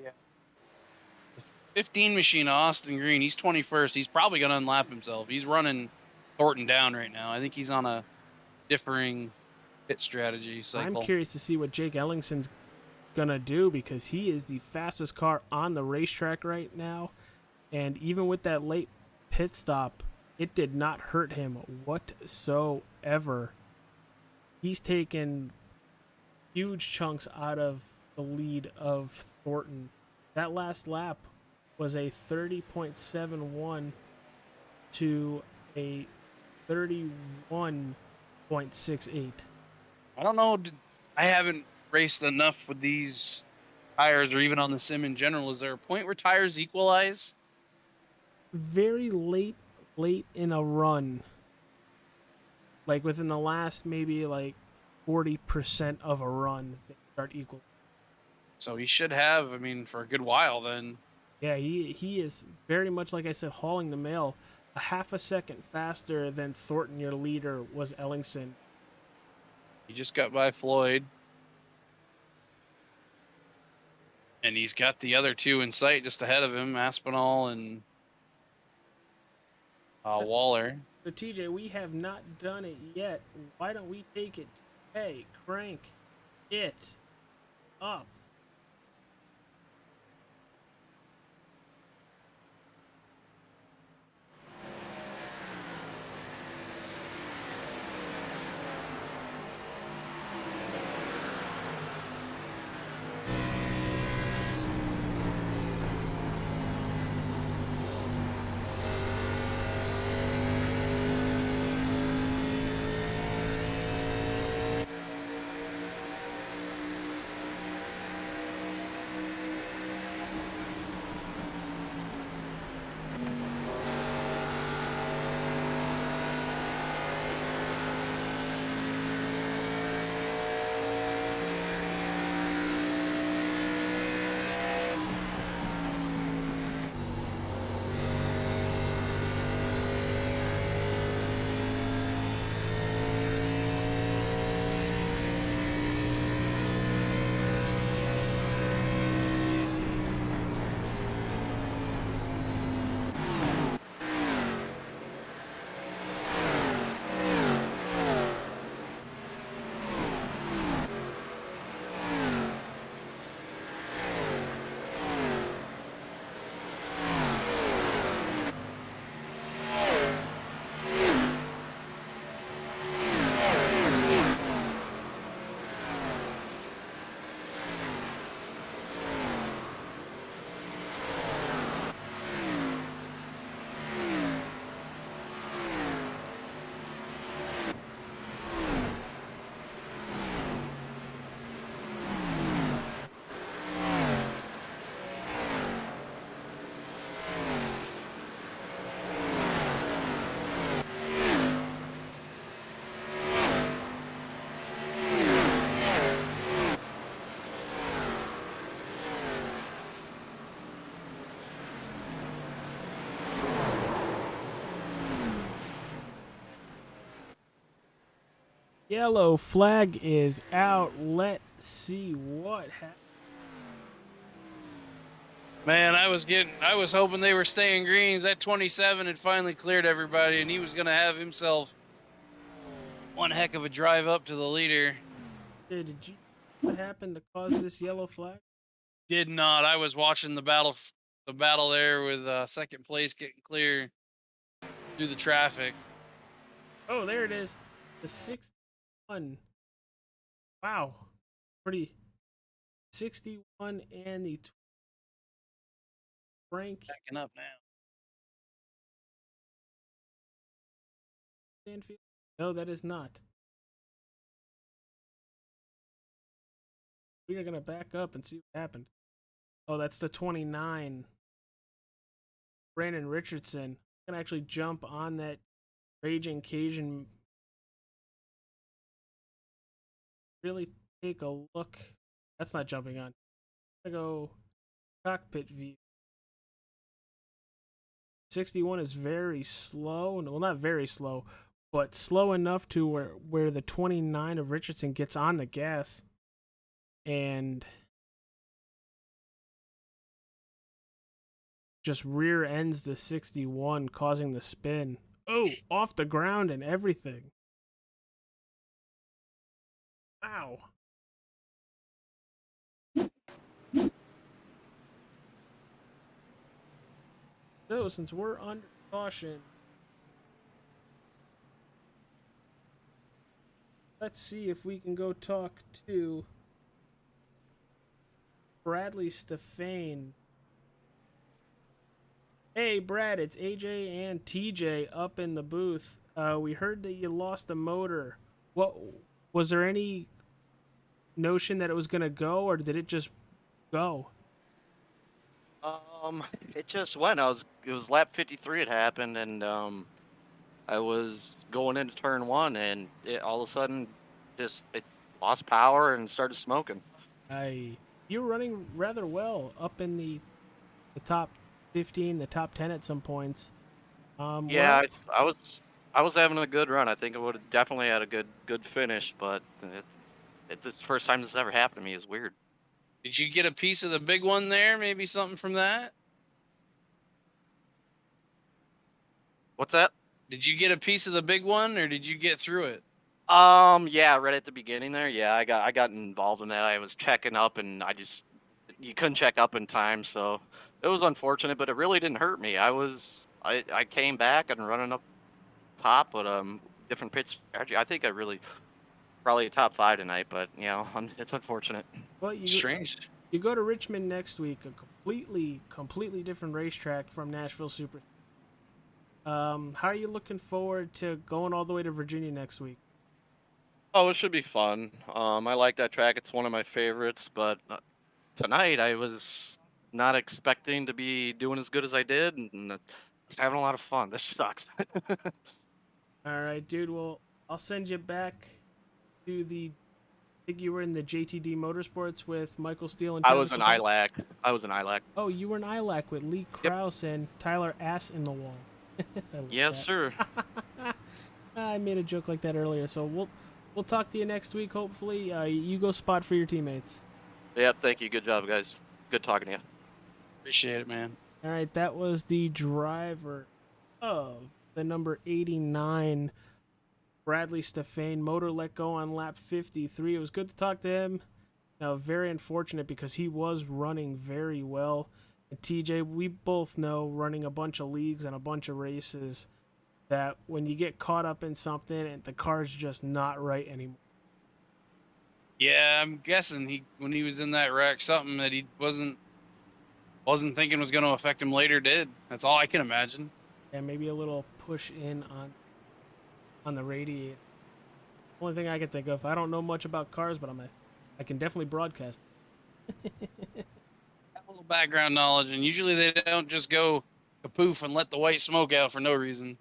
15 machine, Austin Green, he's 21st. He's probably going to unlap himself. He's running Thornton down right now. I think he's on a differing pit strategy cycle. I'm curious to see what Jake Ellingson's gonna do because he is the fastest car on the racetrack right now, and even with that late pit stop, it did not hurt him whatsoever. He's taken huge chunks out of the lead of Thornton. That last lap was a 30.71 to a 31.68. I don't know. I haven't raced enough with these tires or even on the sim in general. Is there a point where tires equalize? Very late in a run, like within the last maybe like 40% of a run, they start equal. So he should have, I mean, for a good while then. Yeah, he is very much, like I said, hauling the mail. A half a second faster than Thornton, your leader, was Ellingson. He just got by Floyd. And he's got the other 2 in sight just ahead of him, Aspinall and Waller. So TJ, we have not done it yet. Why don't we take it? Hey, crank it up. Yellow flag is out. Let's see what happens. Man, I was hoping they were staying greens. That 27 had finally cleared everybody, and he was going to have himself one heck of a drive up to the leader. Did you what happened to cause this yellow flag? Did not. I was watching the battle there with second place getting clear through the traffic. Oh, there it is. The 61. Wow. Pretty. 61 and the Frank Backing up now. Stanfield. No, that is not. We are going to back up and see what happened. Oh, that's the 29. Brandon Richardson. I can actually jump on that Raging Cajun. Really take a look. That's not jumping on. I'm going to go cockpit view. 61 is very slow. Well, not very slow, but slow enough to where the 29 of Richardson gets on the gas and just rear ends the 61, causing the spin. Oh, off the ground and everything. Wow. So, since we're under caution, let's see if we can go talk to Bradley Stefane. Hey, Brad, it's AJ and TJ up in the booth. We heard that you lost a motor. What was there any notion that it was gonna go, or did it just go? It just went. It was lap 53 it happened, and I was going into turn one, and it all of a sudden it lost power and started smoking. You were running rather well up in the top 15, the top 10 at some points. Yeah, I was having a good run. I think I would have definitely had a good finish, but it's the first time this has ever happened to me. It's weird. Did you get a piece of the big one there? Maybe something from that? What's that? Did you get a piece of the big one, or did you get through it? Yeah, right at the beginning there. Yeah, I got involved in that. I was checking up, and you couldn't check up in time, so it was unfortunate, but it really didn't hurt me. I came back and running up top, but different pit strategy. I think I really probably top 5 tonight, but you know, it's unfortunate. Well, Strange. You go to Richmond next week, a completely different racetrack from Nashville Super. How are you looking forward to going all the way to Virginia next week? Oh, it should be fun. I like that track. It's one of my favorites, but tonight I was not expecting to be doing as good as I did, and just having a lot of fun. This sucks. All right, dude. Well, I'll send you back to the. I think you were in the JTD Motorsports with Michael Steele and I Travis was an Leclerc. ILAC. I was an ILAC. Oh, you were an ILAC with Lee Krause and Tyler Ass in the Wall. Yes, sir. I made a joke like that earlier, so we'll talk to you next week. Hopefully, you go spot for your teammates. Yep. Thank you. Good job, guys. Good talking to you. Appreciate it, man. All right, that was the driver of the number 89, Bradley Stefane. Motor let go on lap 53. It was good to talk to him. Now, very unfortunate because he was running very well. And TJ, we both know, running a bunch of leagues and a bunch of races, that when you get caught up in something and the car's just not right anymore. Yeah, I'm guessing when he was in that wreck, something that he wasn't thinking was going to affect him later did. That's all I can imagine. And maybe a little push in on the radiator. Only thing I can think of. I don't know much about cars, but I can definitely broadcast. A little background knowledge, and usually they don't just go kapoof and let the white smoke out for no reason.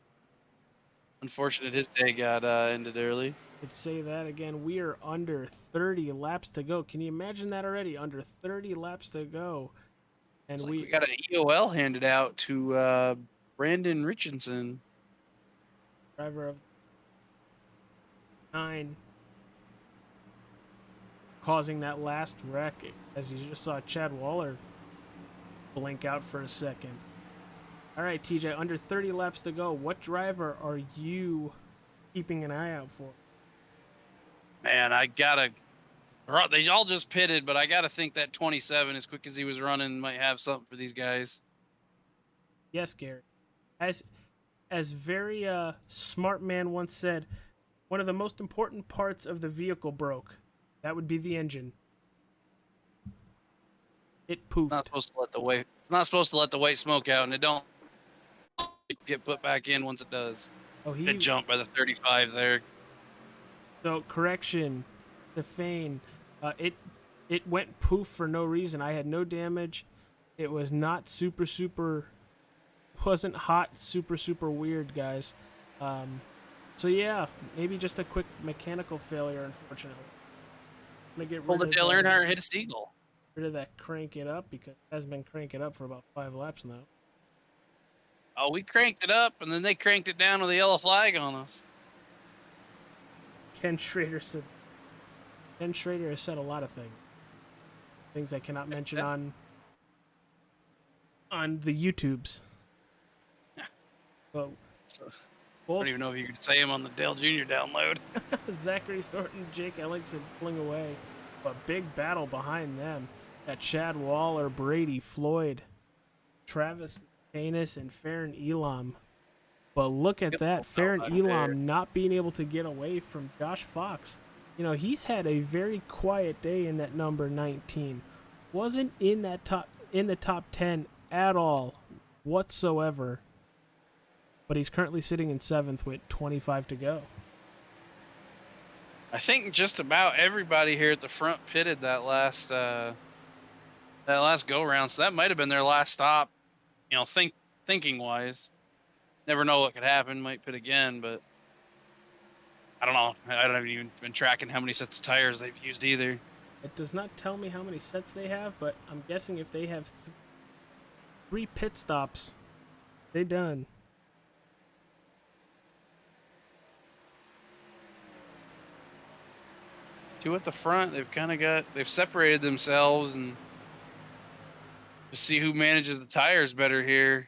Unfortunate his day got ended early. Could say that again. We are under 30 laps to go. Can you imagine that already? Under 30 laps to go. And we got an EOL handed out to Brandon Richardson, driver of 9, causing that last wreck, as you just saw Chad Waller blink out for a second. All right, TJ, under 30 laps to go. What driver are you keeping an eye out for? Man, they all just pitted, but I gotta think that 27, as quick as he was running, might have something for these guys. Yes, Gary. As very smart man once said, one of the most important parts of the vehicle broke. That would be the engine. It poofed. It's not supposed to let the white smoke out, and it don't get put back in once it does. Oh, Good jump by the 35 there. So correction, the Fane, it went poof for no reason. I had no damage. It was not super, wasn't hot, super weird, guys. So yeah, maybe just a quick mechanical failure, unfortunately. I'm gonna get Pulled a Dale Earnhardt, hit a seagull. Rid of that crank it up because it has been cranking up for about 5 laps now. Oh, we cranked it up, and then they cranked it down with a yellow flag on us. Ken Schrader has said a lot of things I cannot mention on the YouTubes. Well, So, I don't even know if you could say him on the Dale Jr. download. Zachary Thornton, Jake Ellingson fling away, but big battle behind them. Got Chad Waller, Brady Floyd, Travis Canis, and Farron Elam. But look at that, Farron Elam not being able to get away from Josh Fox. You know, he's had a very quiet day in that number 19. Wasn't in the top 10 at all whatsoever. But he's currently sitting in 7th with 25 to go. I think just about everybody here at the front pitted that last go round, so that might have been their last stop. You know, thinking wise, never know what could happen. Might pit again, but I don't know. I haven't even been tracking how many sets of tires they've used either. It does not tell me how many sets they have, but I'm guessing if they have 3 pit stops, they're done. Two at the front, they've separated themselves and to see who manages the tires better here.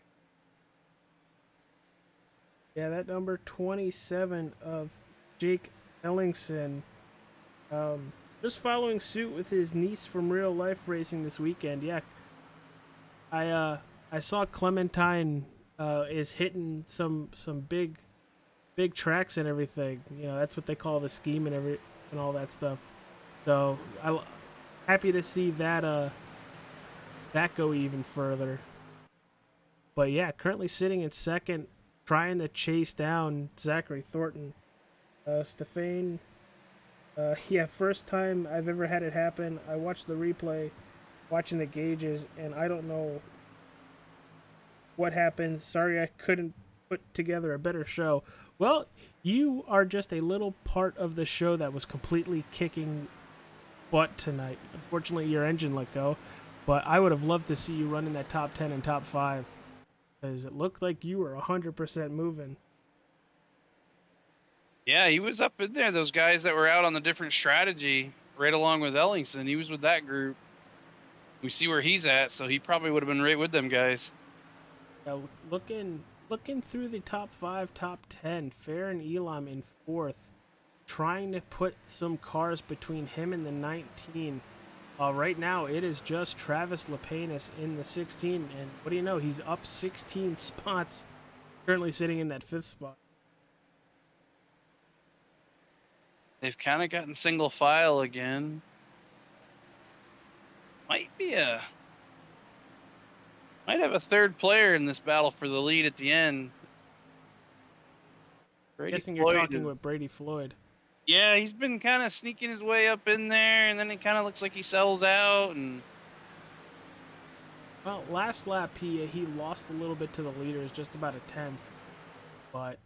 Yeah, that number 27 of Jake Ellingson, just following suit with his niece from real life racing this weekend. Yeah, I saw Clementine is hitting some big tracks and everything. You know, that's what they call the scheme and all that stuff. So I'm happy to see that go even further. But yeah, currently sitting in 2nd, trying to chase down Zachary Thornton. Stefan, yeah, first time I've ever had it happen. I watched the replay, watching the gauges, and I don't know what happened. Sorry I couldn't put together a better show. Well, you are just a little part of the show that was completely kicking butt tonight. Unfortunately, your engine let go, but I would have loved to see you run in that top 10 and top 5 because it looked like you were 100% moving. Yeah, he was up in there. Those guys that were out on the different strategy right along with Ellingson, he was with that group. We see where he's at, so he probably would have been right with them guys. Now, looking through the top 5, top 10, Farron Elam in 4th, trying to put some cars between him and the 19. Right now, it is just Travis Lepanis in the 16, and what do you know? He's up 16 spots, currently sitting in that 5th spot. They've kind of gotten single file again. Might have a third player in this battle for the lead at the end. I'm guessing you're talking with Brady Floyd. Yeah, he's been kind of sneaking his way up in there, and then it kind of looks like he settles out. And well, last lap he lost a little bit to the leaders, just about a 10th. But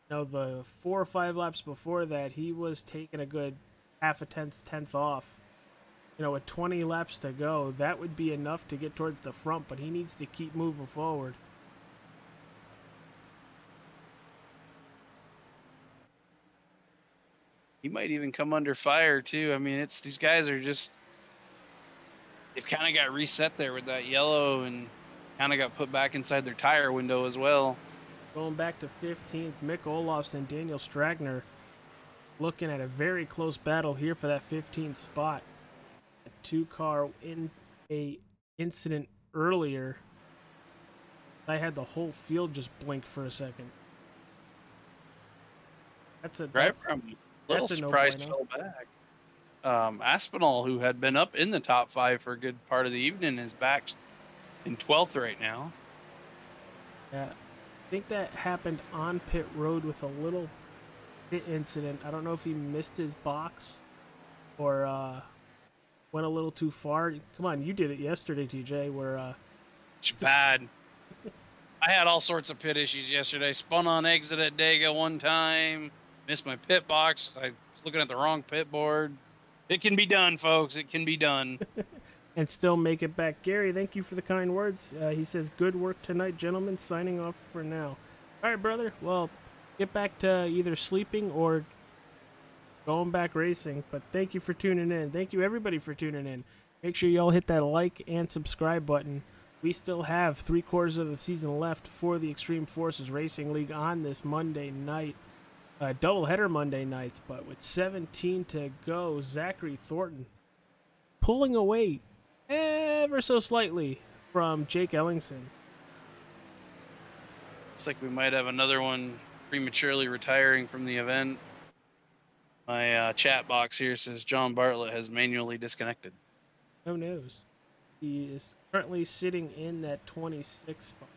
you know, the 4 or 5 laps before that, he was taking a good half a tenth off. You know, with 20 laps to go, that would be enough to get towards the front, but he needs to keep moving forward. he might even come under fire too. I mean, these guys are just, they've kind of got reset there with that yellow and kind of got put back inside their tire window as well. Going back to 15th, Mick Olofs and Daniel Stragner looking at a very close battle here for that 15th spot. A 2-car in a incident earlier. I had the whole field just blink for a second. I'm a little surprised fell back. Aspinall, who had been up in the top 5 for a good part of the evening, is back in 12th right now. Yeah. think that happened on pit road with a little pit incident. I don't know if he missed his box or went a little too far. Come on, you did it yesterday, TJ, where It's bad. I had all sorts of pit issues yesterday. Spun on exit at Dega one time. Missed my pit box. I was looking at the wrong pit board. It can be done, folks. It can be done. and still make it back. Gary, thank you for the kind words. He says, good work tonight, gentlemen. Signing off for now. All right, brother. Well, get back to either sleeping or going back racing. But thank you for tuning in. Thank you, everybody, for tuning in. Make sure y'all hit that like and subscribe button. We still have 3/4 of the season left for the Extreme Forces Racing League on this Monday night. Doubleheader Monday nights, but with 17 to go, Zachary Thornton pulling away ever so slightly from Jake Ellingson. Looks like we might have another one prematurely retiring from the event. My chat box here says John Bartlett has manually disconnected. Who knows? He is currently sitting in that 26 spot.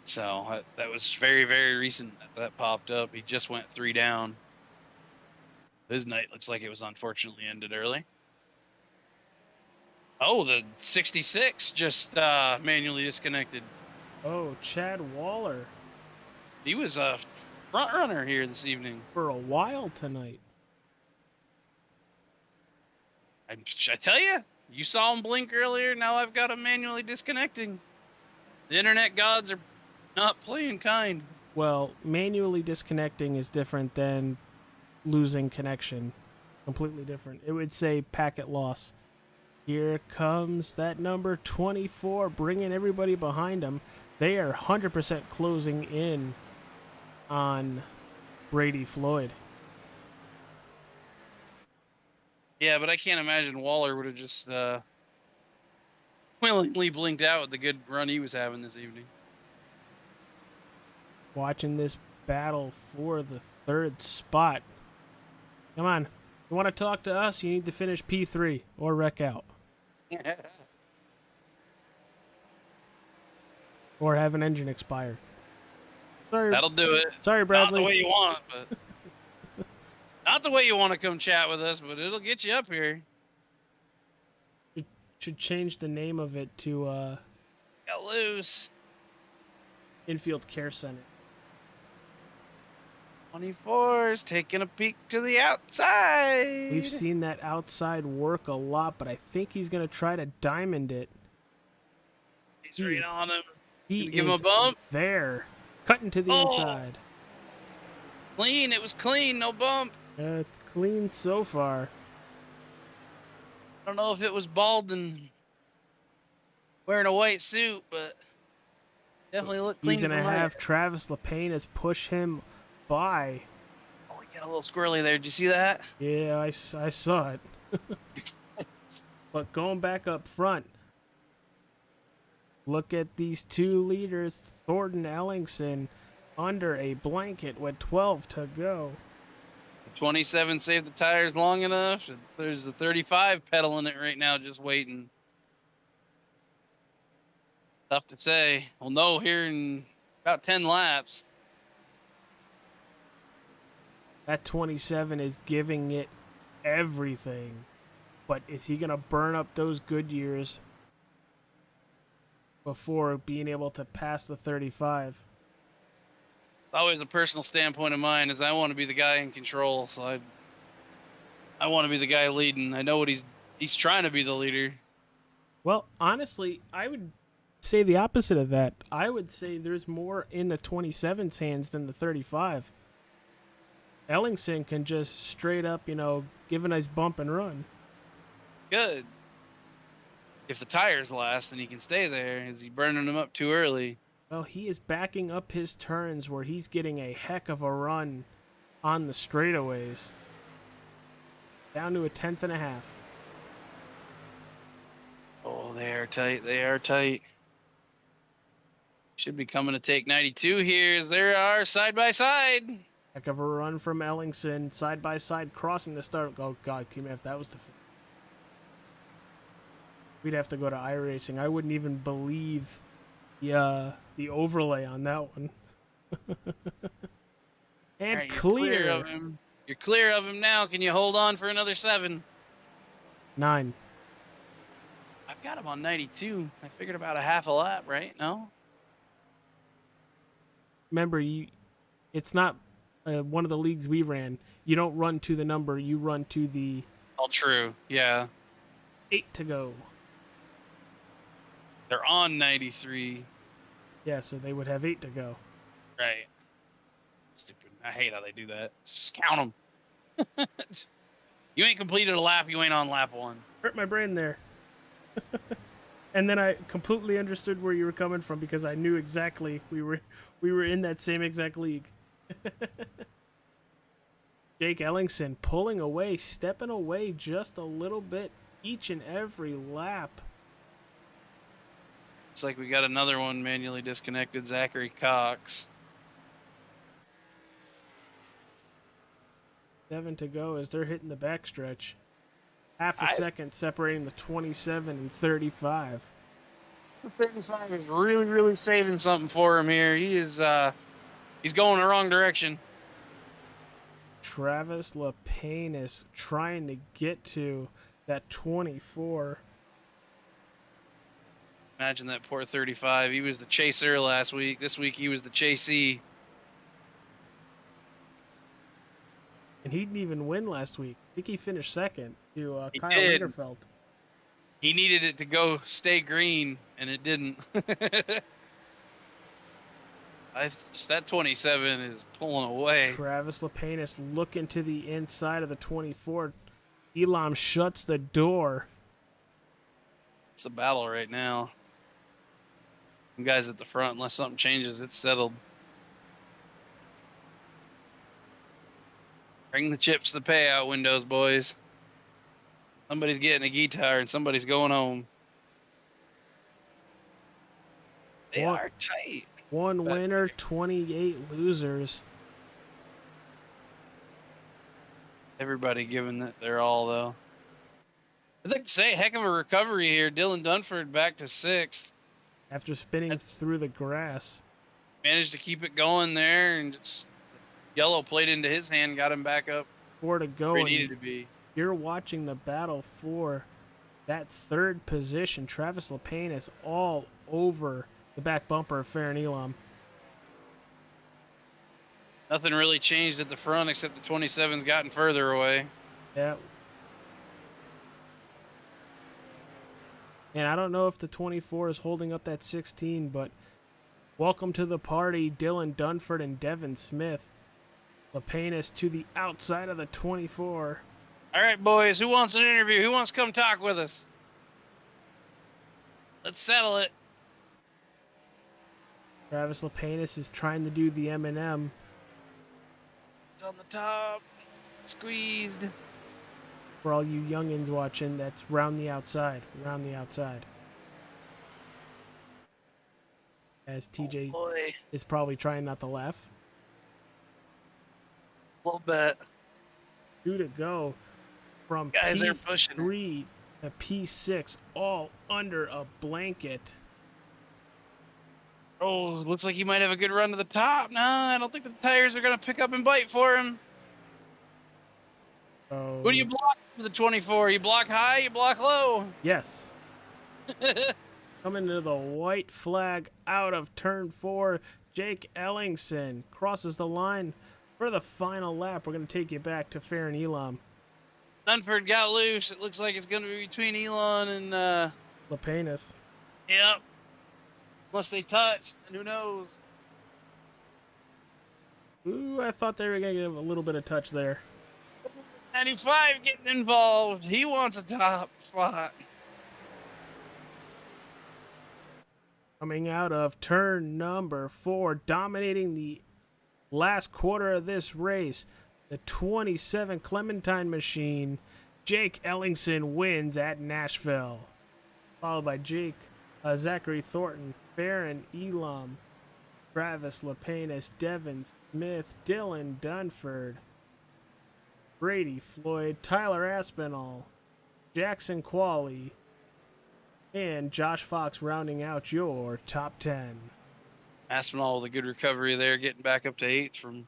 So that was very, very recent that popped up. He just went 3 down. His night looks like it was unfortunately ended early. Oh, the 66 just manually disconnected. Oh, Chad Waller. He was a front runner here this evening. For a while tonight. I tell you, you saw him blink earlier. Now I've got him manually disconnecting. The internet gods are not playing kind. Well, manually disconnecting is different than losing connection. Completely different. It would say packet loss. Here comes that number 24, bringing everybody behind him. They are 100% closing in on Brady Floyd. Yeah, but I can't imagine Waller would have just willingly blinked out with the good run he was having this evening. Watching this battle for the 3rd spot. Come on. You want to talk to us? You need to finish P3 or wreck out. Or have an engine expire. Sorry. That'll do it. Sorry, Bradley. Not the way you want, but not the way you want to come chat with us, but it'll get you up here. Should change the name of it to Got loose. Infield Care Center. 24 is taking a peek to the outside. We've seen that outside work a lot, but I think he's going to try to diamond it. He's right on him. He Give him a is bump. there. Cutting to the inside. Clean. It was clean. No bump. It's clean so far. I don't know if it was bald and wearing a white suit, but definitely looked clean. He's going to have Travis LePayne as push him by. Oh, he got a little squirrely there. Did you see that? Yeah, I saw it. But going back up front, look at these two leaders, Thornton Ellingson, under a blanket with 12 to go. 27 saved the tires long enough. There's the 35 pedaling it right now, just waiting. Tough to say. We'll know here in about 10 laps. That 27 is giving it everything. But is he going to burn up those good years before being able to pass the 35? Always a personal standpoint of mine is I want to be the guy in control. So I want to be the guy leading. I know what he's trying to be the leader. Well, honestly, I would say the opposite of that. I would say there's more in the 27's hands than the 35. Ellingson can just straight up, give a nice bump and run. Good. If the tires last, then he can stay there. Is he burning them up too early? Well, he is backing up his turns where he's getting a heck of a run on the straightaways. Down to a 10th and a half. Oh, they are tight. They are tight. Should be coming to take 92 here as there are side by side. Heck of a run from Ellingson, side by side, crossing the start. Oh, God, can you imagine if that was the... We'd have to go to iRacing. I wouldn't even believe the overlay on that one. And All right, you're clear. of him. You're clear of him now. Can you hold on for another 7? 9. I've got him on 92. I figured about a half a lap, right? No? Remember, it's not one of the leagues we ran. You don't run to the number. You run to the All true. Yeah. 8 to go. They're on 93. Yeah, so they would have 8 to go. Right. Stupid. I hate how they do that. Just count them. You ain't completed a lap. You ain't on lap 1. Hurt my brain there. And then I completely understood where you were coming from because I knew exactly we were in that same exact league. Jake Ellingson pulling away, stepping away just a little bit each and every lap. It's like we got another one manually disconnected, Zachary Cox. 7 to go as they're hitting the backstretch. Half a second separating the 27 and 35. The 35 is really, really saving something for him here. He is, he's going the wrong direction. Travis LaPayne is trying to get to that 24. Imagine that poor 35. He was the chaser last week. This week he was the chasee. And he didn't even win last week. I think he finished second to Kyle did. Lagerfeld. He needed it to stay green, and it didn't. That 27 is pulling away. Travis LaPayne is looking to the inside of the 24. Elam shuts the door. It's a battle right now. Some guys at the front, unless something changes, it's settled. Bring the chips to the payout windows, boys. Somebody's getting a guitar and somebody's going home. They are tight. One winner, 28 losers. Everybody giving it their all, though. I'd like to say, heck of a recovery here. Dylan Dunford back to 6th. After spinning through the grass. Managed to keep it going there, and just yellow played into his hand, got him back up 4 to go. where he needed to be. You're watching the battle for that 3rd position. Travis LaPayne is all over the back bumper of Farron Elam. Nothing really changed at the front except the 27's gotten further away. Yeah. And I don't know if the 24 is holding up that 16, but welcome to the party, Dylan Dunford and Devin Smith. LaPayne is to the outside of the 24. All right, boys, who wants an interview? Who wants to come talk with us? Let's settle it. Travis LaPayne is trying to do the M&M. It's on the top. Squeezed. For all you youngins watching, that's round the outside. Round the outside. As TJ is probably trying not to laugh. A little bit. 2 to go from Guys are pushing P3 to P6, all under a blanket. Oh, looks like he might have a good run to the top. No, I don't think the tires are going to pick up and bite for him. Oh. Who do you block for the 24? You block high, you block low. Yes. Coming to the white flag out of turn 4, Jake Ellingson crosses the line for the final lap. We're going to take you back to Farron Elam. Dunford got loose. It looks like it's going to be between Elon and LaPayne. Yep. Unless they touch, and who knows? Ooh, I thought they were going to give a little bit of touch there. 95 getting involved. He wants a top spot. Coming out of turn number 4, dominating the last quarter of this race, the 27 Clementine machine, Jake Ellingson wins at Nashville. Followed by Zachary Thornton, Farron Elam, Travis LaPayne, Devin Smith, Dylan Dunford, Brady Floyd, Tyler Aspinall, Jackson Qualley, And Josh Fox rounding out your top 10. Aspinall with a good recovery there, getting back up to 8th from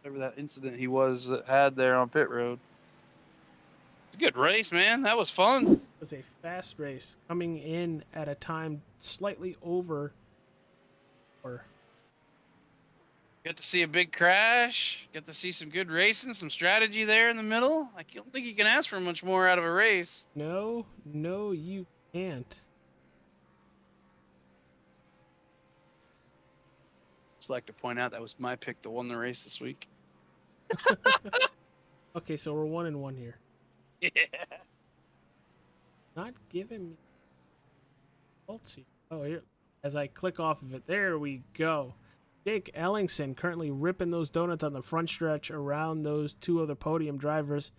whatever that incident he had there on pit road. It's a good race, man. That was fun. It was a fast race, coming in at a time slightly over. Get to see a big crash. Get to see some good racing, some strategy there in the middle. I don't think you can ask for much more out of a race. No, you can't. Just like to point out that was my pick to win the race this week. Okay, so we're 1-1 here. Yeah. Not giving me results here. Oh, here. As I click off of it, there we go. Jake Ellingson currently ripping those donuts on the front stretch around those two other podium drivers.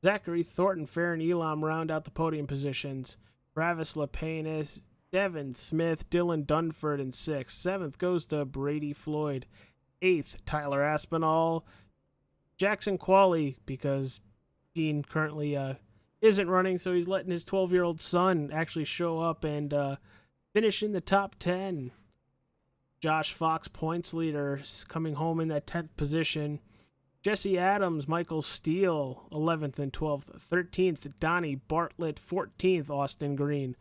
Zachary Thornton, Farron Elam round out the podium positions. Travis Lapanis, Devin Smith, Dylan Dunford in 6th. 7th goes to Brady Floyd. 8th, Tyler Aspinall. Jackson Qualley, because Dean currently isn't running, so he's letting his 12-year-old son actually show up and finish in the top 10. Josh Fox, points leader, coming home in that 10th position. Jesse Adams, Michael Steele, 11th and 12th. 13th, Donnie Bartlett. 14th, Austin Green.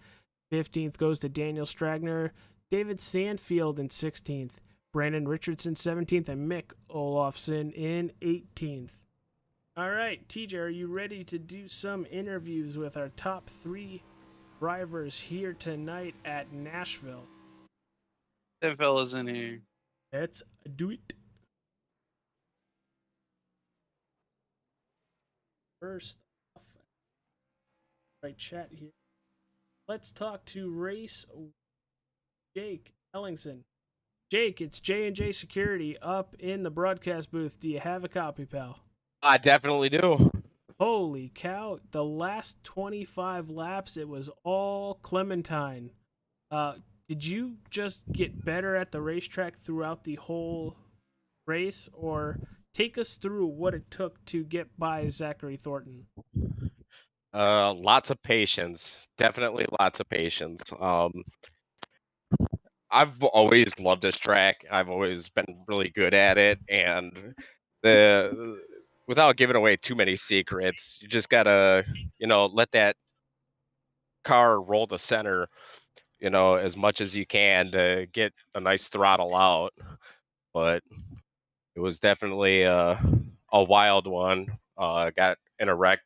15th goes to Daniel Stragner. David Sandfield in 16th. Brandon Richardson, 17th. And Mick Olofsson in 18th. All right, TJ, are you ready to do some interviews with our top 3 drivers here tonight at Nashville? Them fellas in here. Let's do it. First off, right chat here. Let's talk to race Jake Ellingson. Jake, it's J&J Security up in the broadcast booth. Do you have a copy, pal? I definitely do. Holy cow. The last 25 laps, it was all Clementine. Did you just get better at the racetrack throughout the whole race, or take us through what it took to get by Zachary Thornton? Lots of patience. Definitely lots of patience. I've always loved this track. I've always been really good at it, and without giving away too many secrets, you just gotta, let that car roll the center, as much as you can to get a nice throttle out. But it was definitely a wild one. Got in a wreck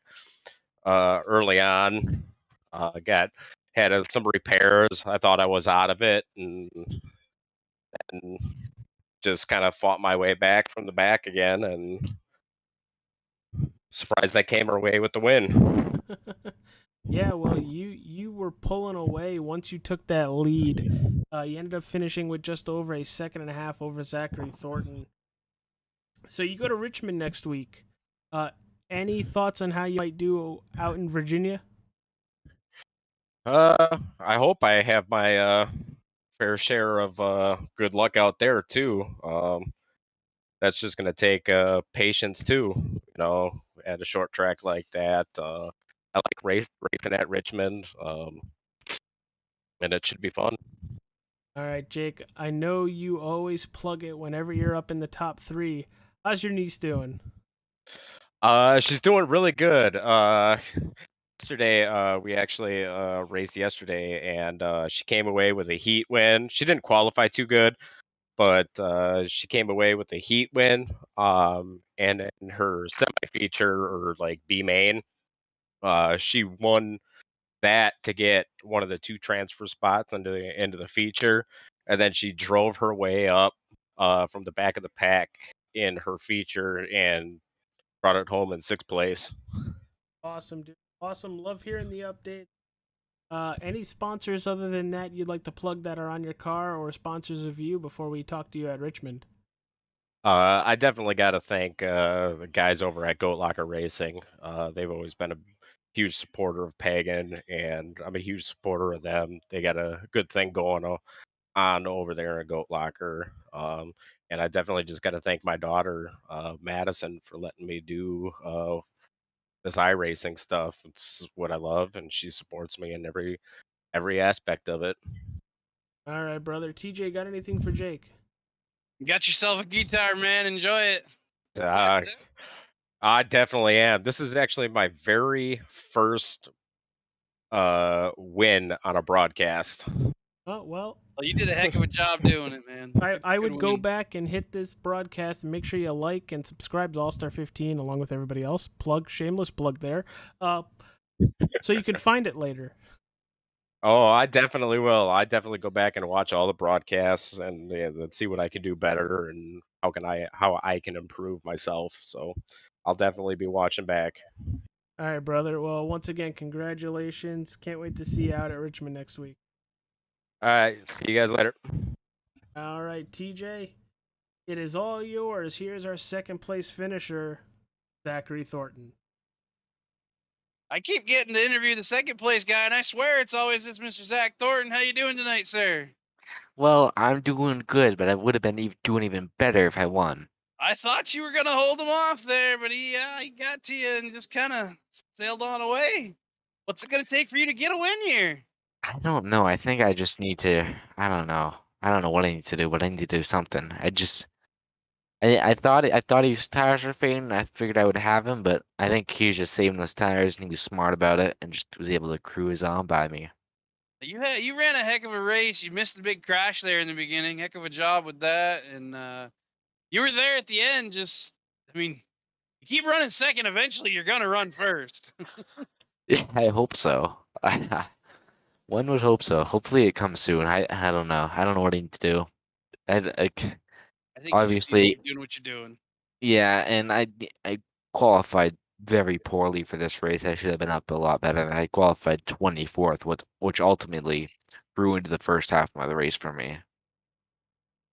early on. Had some repairs. I thought I was out of it, and just kind of fought my way back from the back again, and surprised I came away with the win. Yeah, well, you were pulling away once you took that lead. You ended up finishing with just over a second and a half over Zachary Thornton. So you go to Richmond next week. Any thoughts on how you might do out in Virginia? I hope I have my fair share of good luck out there too. That's just going to take patience too, at a short track like that. I like racing at Richmond, and it should be fun. All right, Jake, I know you always plug it whenever you're up in the top 3. How's your niece doing? She's doing really good. Yesterday, we actually raced yesterday, and she came away with a heat win. She didn't qualify too good, but she came away with a heat win. And in her semi-feature, or like B main, she won that to get one of the 2 transfer spots into the feature, and then she drove her way up from the back of the pack in her feature and brought it home in 6th place. Awesome, dude. Awesome. Love hearing the update. Any sponsors other than that you'd like to plug that are on your car, or sponsors of you before we talk to you at Richmond? I definitely got to thank the guys over at Goat Locker Racing. They've always been a huge supporter of Pagan, and I'm a huge supporter of them. They got a good thing going on over there in Goat Locker. And I definitely just got to thank my daughter, Madison, for letting me do this iRacing stuff. It's what I love, and she supports me in every every aspect of it. All right, brother. TJ, got anything for Jake? You got yourself a guitar, man. Enjoy it. Uh, I definitely am. This is actually my very first win on a broadcast. Oh, well, Well, you did a heck of a job doing it, man. I Good would go win. back and hit this broadcast and make sure you like and subscribe to All Star 15 along with everybody else. Shameless plug there. So you can find it later. Oh, I definitely will. I definitely go back and watch all the broadcasts and let's see what I can do better and how I can improve myself. So I'll definitely be watching back. All right, brother. Well, once again, congratulations. Can't wait to see you out at Richmond next week. All right, see you guys later. All right, TJ, it is all yours. Here's our second place finisher, Zachary Thornton. I keep getting to interview the second place guy, and I swear it's always this Mr. Zach Thornton. How you doing tonight, sir? Well, I'm doing good, but I would have been doing even better if I won. I thought you were gonna hold him off there, but he got to you and just kind of sailed on away. What's it gonna take for you to get a win here? I don't know. I think I just need to. I don't know. I don't know what I need to do, but I need to do something. I thought his tires were fading. I figured I would have him, but I think he was just saving his tires and he was smart about it and just was able to cruise on by me. You ran a heck of a race. You missed the big crash there in the beginning. Heck of a job with that, and you were there at the end. I mean, you keep running second. Eventually, you're gonna run first. Yeah, I hope so. One would hope so. Hopefully it comes soon. I don't know. I don't know what I need to do. I I think you just need to obviously. keep doing what you're doing. Yeah, and I qualified very poorly for this race. I should have been up a lot better. I qualified 24th, which ultimately ruined the first half of the race for me.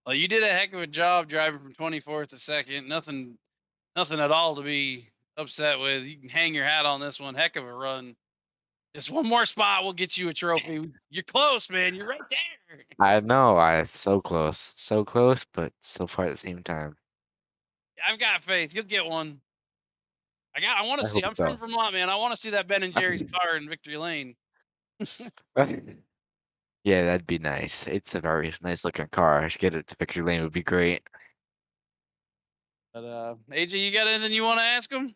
Well, you did a heck of a job driving from 24th to second. Nothing at all to be upset with. You can hang your hat on this one. Heck of a run. Just one more spot will get you a trophy. You're close, man. You're right there. I know, so close, but so far at the same time. I've got faith. You'll get one. I want to I see. hope I'm so. from Vermont, man. I want to see that Ben and Jerry's car in Victory Lane. Yeah, that'd be nice. It's a very nice looking car. I should get it to Victory Lane would be great. But AJ, you got anything you want to ask him?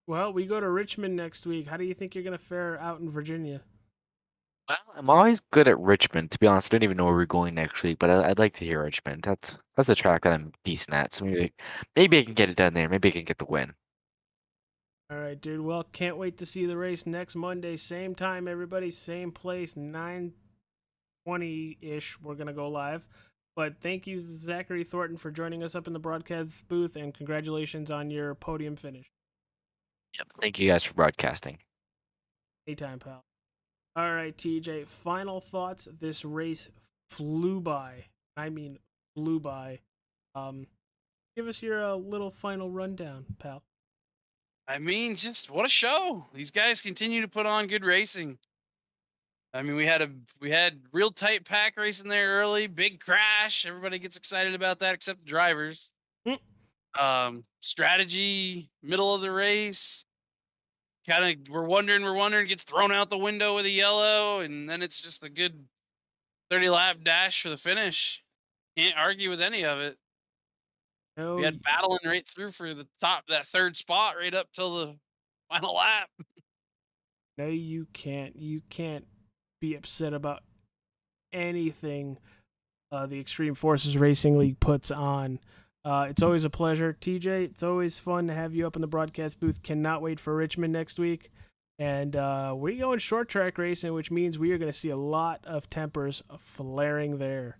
Well, we go to Richmond next week. How do you think you're going to fare out in Virginia? Well, I'm always good at Richmond. To be honest, I don't even know where we're going next week, but I'd like to hear Richmond. That's a track that I'm decent at. So maybe I can get it done there. Maybe I can get the win. All right, dude. Well, can't wait to see the race next Monday. Same time, everybody. Same place. 9:20-ish. We're going to go live. But thank you, Zachary Thornton, for joining us up in the broadcast booth, and congratulations on your podium finish. Yep. Thank you guys for broadcasting. Anytime, pal. All right, TJ. Final thoughts. This race flew by. I mean, flew by. Give us your little final rundown, pal. I mean, just what a show. These guys continue to put on good racing. I mean, we had real tight pack racing there early, big crash. Everybody gets excited about that except the drivers. Strategy, middle of the race. Kind of we're wondering, gets thrown out the window with a yellow, and then it's just a good 30 lap dash for the finish. Can't argue with any of it. No, We had battling right through for the top, that third spot right up till the final lap. no, you can't. You can't be upset about anything the Extreme Forces Racing League puts on. It's always a pleasure. TJ, it's always fun to have you up in the broadcast booth. Cannot wait for Richmond next week. And we're going short track racing, which means we are going to see a lot of tempers flaring there.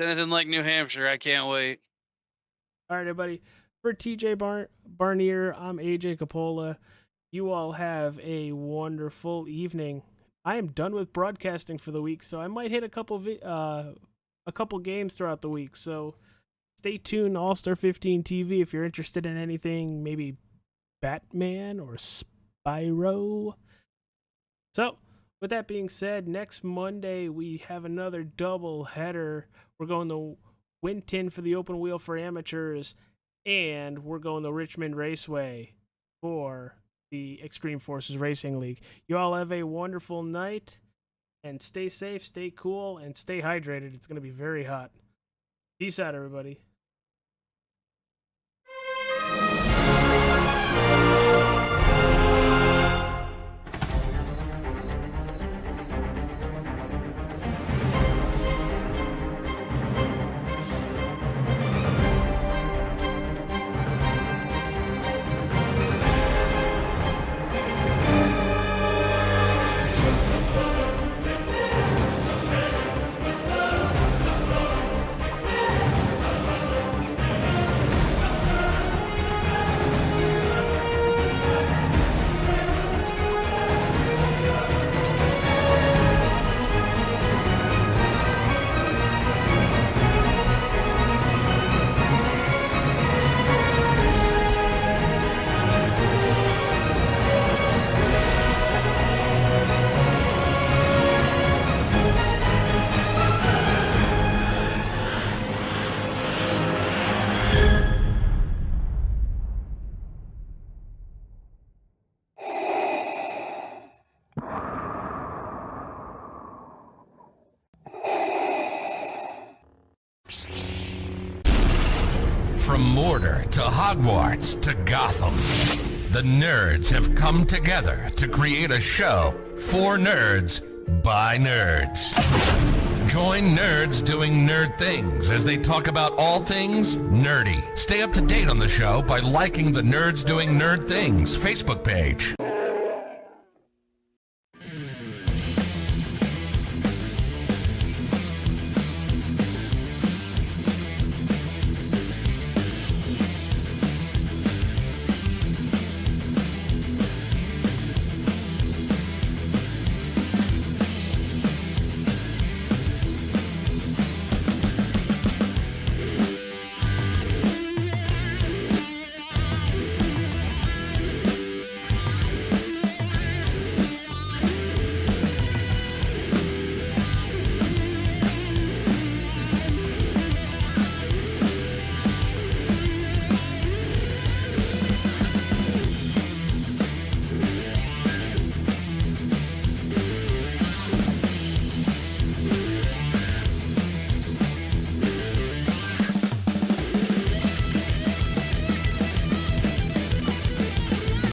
Anything like New Hampshire, I can't wait. All right, everybody. For TJ Barnier, I'm AJ Capola. You all have a wonderful evening. I am done with broadcasting for the week, so I might hit a couple games throughout the week. So stay tuned, All Star 15 TV, if you're interested in anything, maybe Batman or Spyro. So, with that being said, next Monday we have another double header. We're going to Winton for the open wheel for amateurs, and we're going to Richmond Raceway for the Extreme Forces Racing League. You all have a wonderful night, And stay safe, stay cool, and stay hydrated. It's going to be very hot. Peace out, everybody. From Mordor to Hogwarts to Gotham, the nerds have come together to create a show for nerds by nerds. Join nerds doing nerd things as they talk about all things nerdy. Stay up to date on the show by liking the Nerds Doing Nerd Things Facebook page.